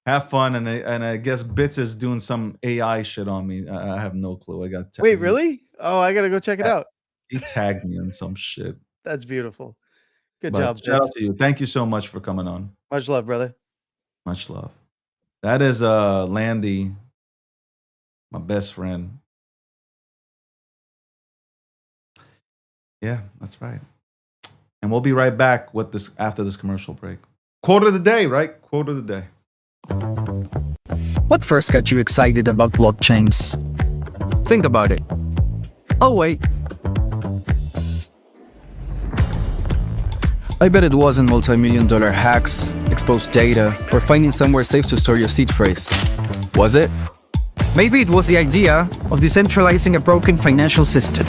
have fun. And I guess Bits is doing some AI shit on me. I have no clue. I got Wait, really? Oh, I gotta go check it out. He tagged me on some shit. That's beautiful. Good job. Shout out to you. Thank you so much for coming on. Much love, brother. Much love. That is Landy, my best friend. Yeah, that's right. And we'll be right back with this after this commercial break. Quote of the day, right? Quote of the day. What first got you excited about blockchains? Think about it. Oh, wait. I bet it wasn't multi-million-dollar hacks, exposed data, or finding somewhere safe to store your seed phrase. Was it? Maybe it was the idea of decentralizing a broken financial system.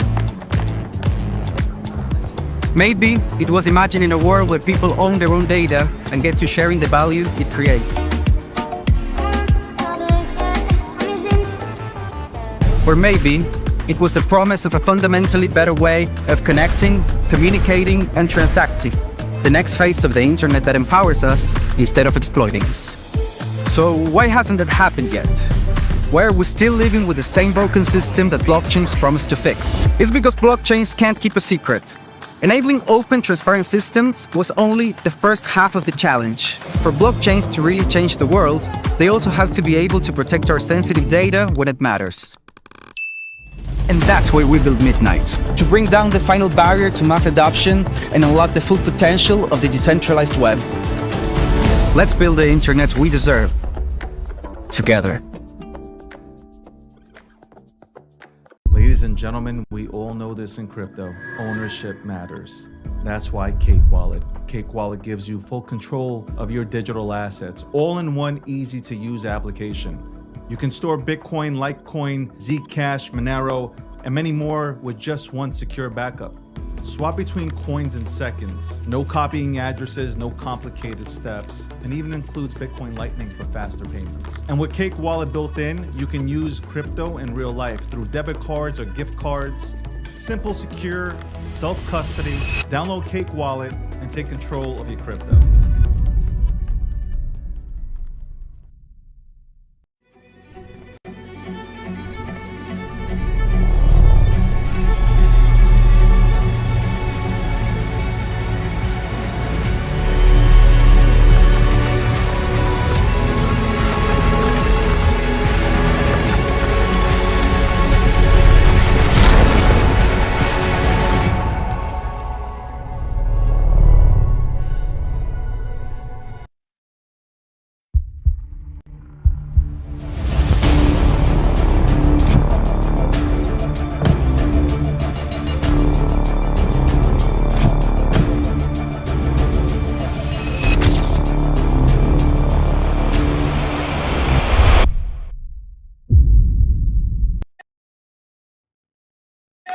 Maybe it was imagining a world where people own their own data and get to sharing the value it creates. Or maybe it was the promise of a fundamentally better way of connecting, communicating, and transacting. The next phase of the internet that empowers us instead of exploiting us. So why hasn't that happened yet? Why are we still living with the same broken system that blockchains promise to fix? It's because blockchains can't keep a secret. Enabling open, transparent systems was only the first half of the challenge. For blockchains to really change the world, they also have to be able to protect our sensitive data when it matters. And that's why we built Midnight, to bring down the final barrier to mass adoption and unlock the full potential of the decentralized web. Let's build the internet we deserve, together. Ladies and gentlemen, we all know this in crypto. Ownership matters. That's why Cake Wallet. Cake Wallet gives you full control of your digital assets, all in one easy-to-use application. You can store Bitcoin, Litecoin, Zcash, Monero, and many more with just one secure backup. Swap between coins in seconds. No copying addresses, no complicated steps, and even includes Bitcoin Lightning for faster payments. And with Cake Wallet built in, you can use crypto in real life through debit cards or gift cards. Simple, secure, self-custody. Download Cake Wallet and take control of your crypto.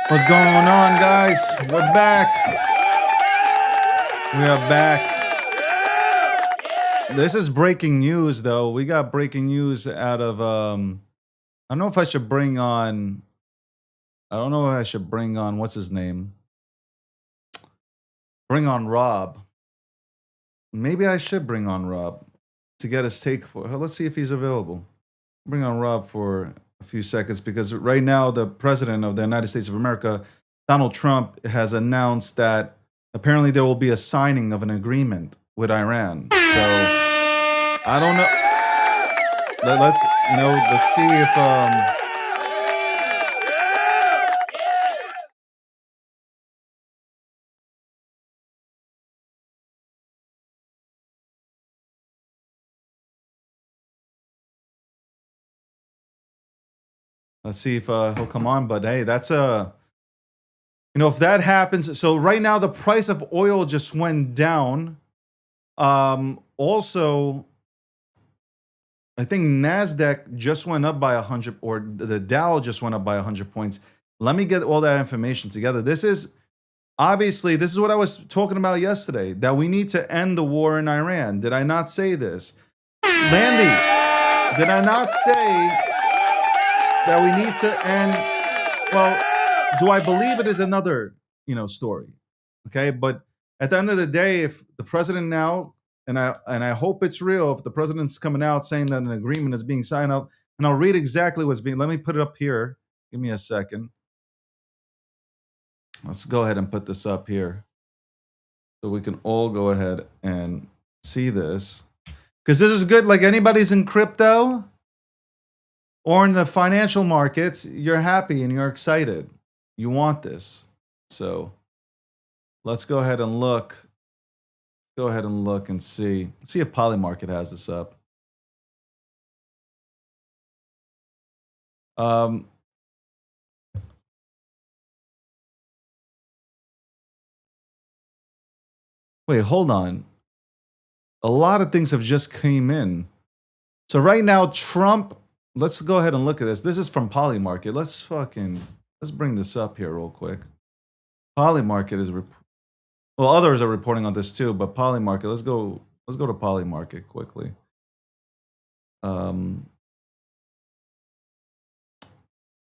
What's going on, guys? We're back. We are back. This is breaking news, though. We got breaking news out of I don't know if I should bring on what's his name? Bring on Rob. Maybe I should bring on Rob to get his take for. Let's see if he's available. Bring on Rob for a few seconds, because right now the president of the United States of America, Donald Trump, has announced that apparently there will be a signing of an agreement with Iran. So I don't know. Let's see if he'll come on. But hey, that's if that happens. So right now the price of oil just went down. Also, I think NASDAQ just went up by 100, or the Dow just went up by 100 points. Let me get all that information together. This is what I was talking about yesterday, that we need to end the war in Iran. Did I not say this? Landy, did I not say that we need to end? Well, do I believe it is another, story? Okay, but at the end of the day, if the president now, and I hope it's real, if the president's coming out saying that an agreement is being signed out, and I'll read exactly what's being. Let me put it up here. Give me a second. Let's go ahead and put this up here, so we can all go ahead and see this, because this is good. Like, anybody's in crypto or in the financial markets, you're happy and you're excited. You want this. So let's go ahead and look. Go ahead and look and see. See if Polymarket has this up. Wait, hold on. A lot of things have just came in. So right now, Trump, let's go ahead and look at this. This is from Polymarket. Let's bring this up here real quick. Polymarket is, well, others are reporting on this too, but Polymarket, let's go to Polymarket quickly. Man,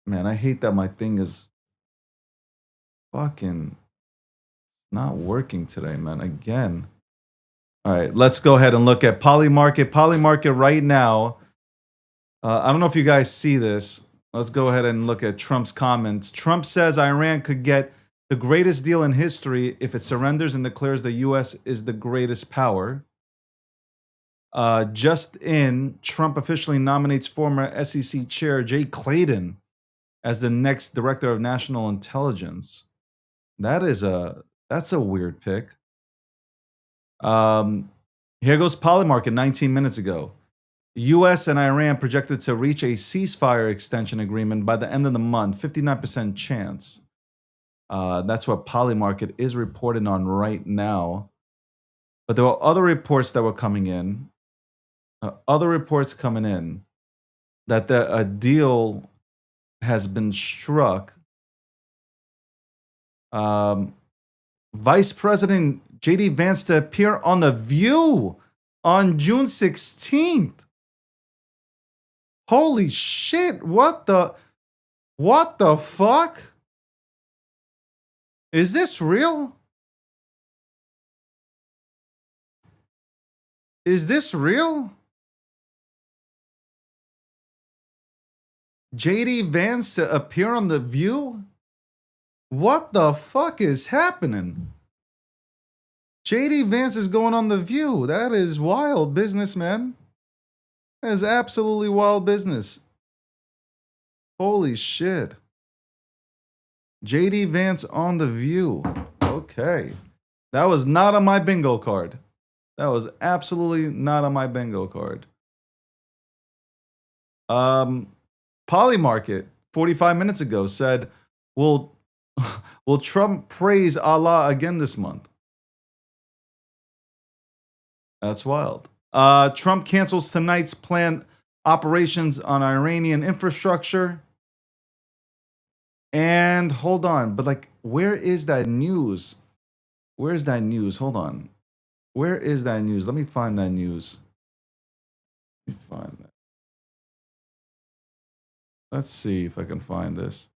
I hate that my thing is fucking not working today, man. Again. All right, let's go ahead and look at Polymarket. Polymarket right now. I don't know if you guys see this. Let's go ahead and look at Trump's comments. Trump says Iran could get the greatest deal in history if it surrenders and declares the U.S. is the greatest power. Just in, Trump officially nominates former SEC Chair Jay Clayton as the next Director of National Intelligence. That's a weird pick. Here goes Polymarket 19 minutes ago. U.S. and Iran projected to reach a ceasefire extension agreement by the end of the month. 59% chance. That's what Polymarket is reporting on right now. But there were other reports that were coming in. That a deal has been struck. Vice President J.D. Vance to appear on The View on June 16th. Holy shit, what the fuck? Is this real? Is this real? J.D. Vance to appear on The View? What the fuck is happening? J.D. Vance is going on The View. That is wild business, man. That is absolutely wild business. Holy shit. J.D. Vance on The View. Okay. That was not on my bingo card. That was absolutely not on my bingo card. Polymarket 45 minutes ago said, will Trump praise Allah again this month? That's wild. Trump cancels tonight's planned operations on Iranian infrastructure. And hold on, but like, where is that news? Where's that news? Hold on. Where is that news? Let me find that news. Let me find that. Let's see if I can find this.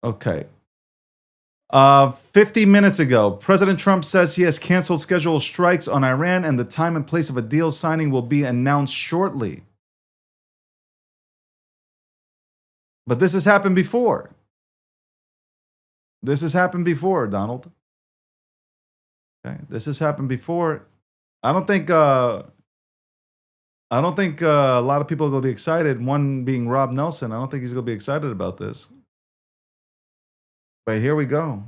Okay. 50 minutes ago, President Trump says he has canceled scheduled strikes on Iran and the time and place of a deal signing will be announced shortly. But this has happened before. This has happened before, Donald. Okay, this has happened before. I don't think a lot of people are going to be excited. One being Rob Nelson. I don't think he's going to be excited about this. But here we go.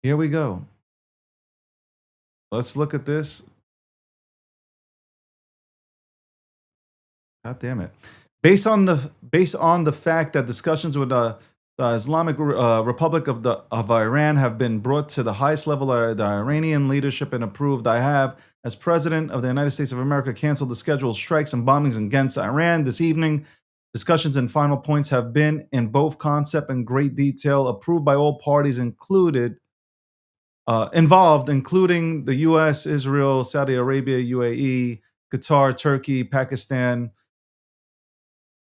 Here we go. Let's look at this. God damn it. Based on the fact that discussions with the Islamic Republic of Iran have been brought to the highest level of the Iranian leadership and approved, I have, as President of the United States of America, canceled the scheduled strikes and bombings against Iran this evening. Discussions and final points have been, in both concept and great detail, approved by all parties involved, including the U.S., Israel, Saudi Arabia, UAE, Qatar, Turkey, Pakistan,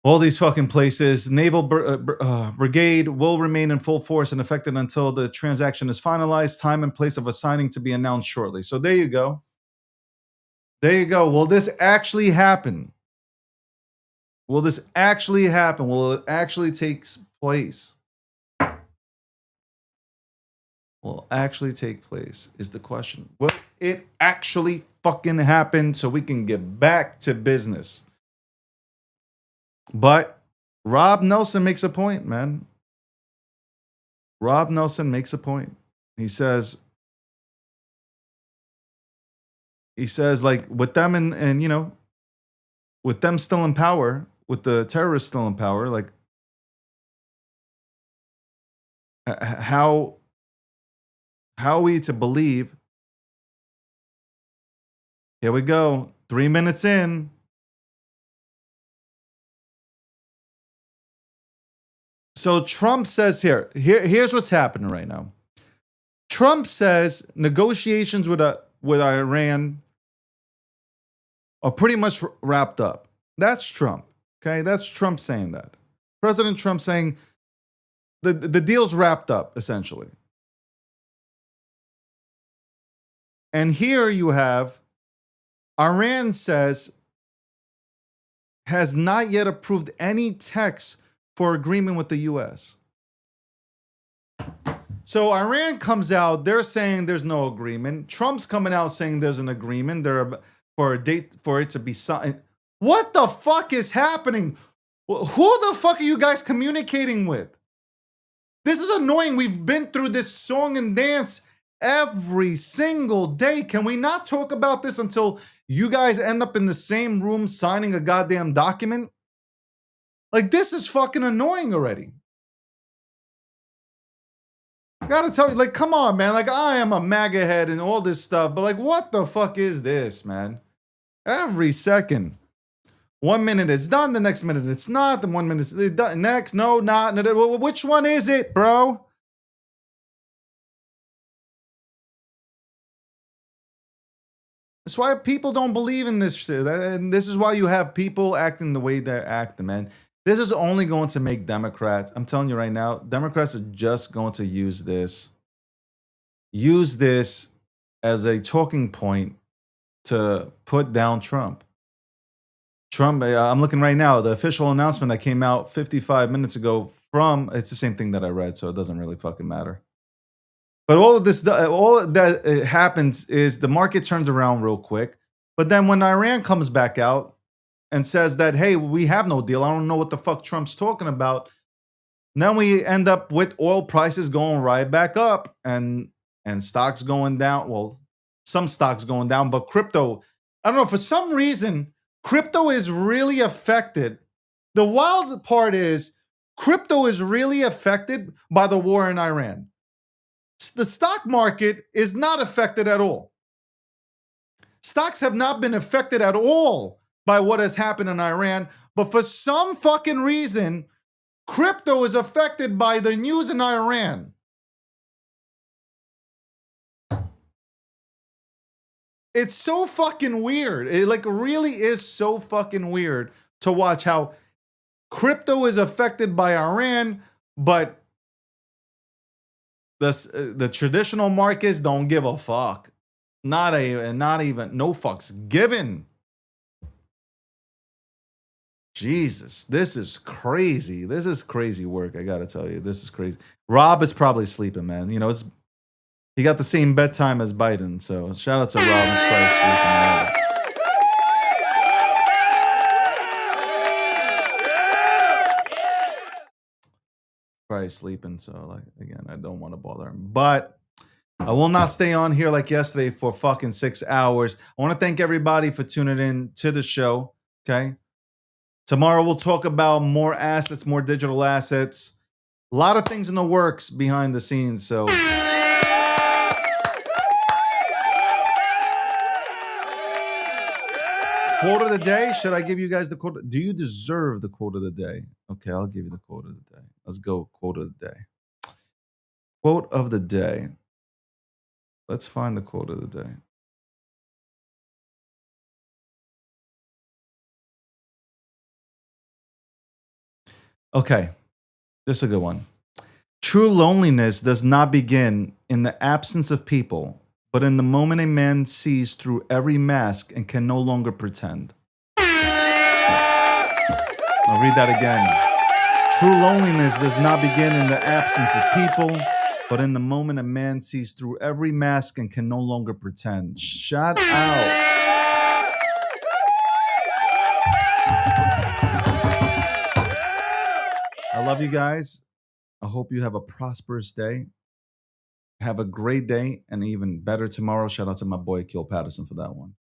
all these fucking places. Naval Brigade will remain in full force and effective until the transaction is finalized. Time and place of a signing to be announced shortly. So there you go. There you go. Will this actually happen? Will this actually happen? Will it actually take place? Will actually take place is the question. Will it actually fucking happen so we can get back to business? But Rob Nelson makes a point, man. Rob Nelson makes a point. He says, like, with them and you know, with them still in power, with the terrorists still in power, like, how are we to believe? Here we go. 3 minutes in. So Trump says here's what's happening right now. Trump says negotiations with Iran are pretty much wrapped up. That's Trump. Okay, that's Trump saying that. President Trump saying the deal's wrapped up, essentially. And here you have Iran says has not yet approved any text for agreement with the U.S. So Iran comes out, they're saying there's no agreement. Trump's coming out saying there's an agreement. They're for a date for it to be signed. What the fuck is happening? Who the fuck are you guys communicating with? This is annoying. We've been through this song and dance every single day. Can we not talk about this until you guys end up in the same room signing a goddamn document? Like, this is fucking annoying already. I gotta tell you, like, come on, man. Like, I am a MAGA head and all this stuff, but like, what the fuck is this, man? Every second. 1 minute it's done, the next minute it's not, then 1 minute it's done, next, no, not. Which one is it, bro? That's why people don't believe in this shit. And this is why you have people acting the way they're acting, man. This is only going to make Democrats, I'm telling you right now, Democrats are just going to use this as a talking point to put down Trump. I'm looking right now, the official announcement that came out 55 minutes ago it's the same thing that I read, so it doesn't really fucking matter. But all that happens is the market turns around real quick. But then when Iran comes back out and says that, hey, we have no deal, I don't know what the fuck Trump's talking about, then we end up with oil prices going right back up and stocks going down. Well, some stocks going down, but crypto, I don't know, for some reason, crypto is really affected. The wild part is crypto is really affected by the war in Iran. The stock market is not affected at all. Stocks have not been affected at all by what has happened in Iran, but for some fucking reason, crypto is affected by the news in Iran. It's so fucking weird. It like really is so fucking weird to watch how crypto is affected by Iran, but the traditional markets don't give a fuck. Not even, no fucks given. Jesus, this is crazy. This is crazy work, I gotta tell you. This is crazy. Rob is probably sleeping, man. You know, he got the same bedtime as Biden, so shout out to Rob. He's probably sleeping. Probably sleeping, so like again, I don't want to bother him. But I will not stay on here like yesterday for fucking 6 hours. I want to thank everybody for tuning in to the show. Okay. Tomorrow we'll talk about more assets, more digital assets. A lot of things in the works behind the scenes. So quote of the day. Should I give you guys the quote? Do you deserve the quote of the day? Okay, I'll give you the quote of the day. Let's go quote of the day. Quote of the day. Let's find the quote of the day. Okay, this is a good one. True loneliness does not begin in the absence of people, but in the moment a man sees through every mask and can no longer pretend. I'll read that again. True loneliness does not begin in the absence of people, but in the moment a man sees through every mask and can no longer pretend. Shout out. I love you guys. I hope you have a prosperous day. Have a great day and even better tomorrow. Shout out to my boy, Kiel Patterson, for that one.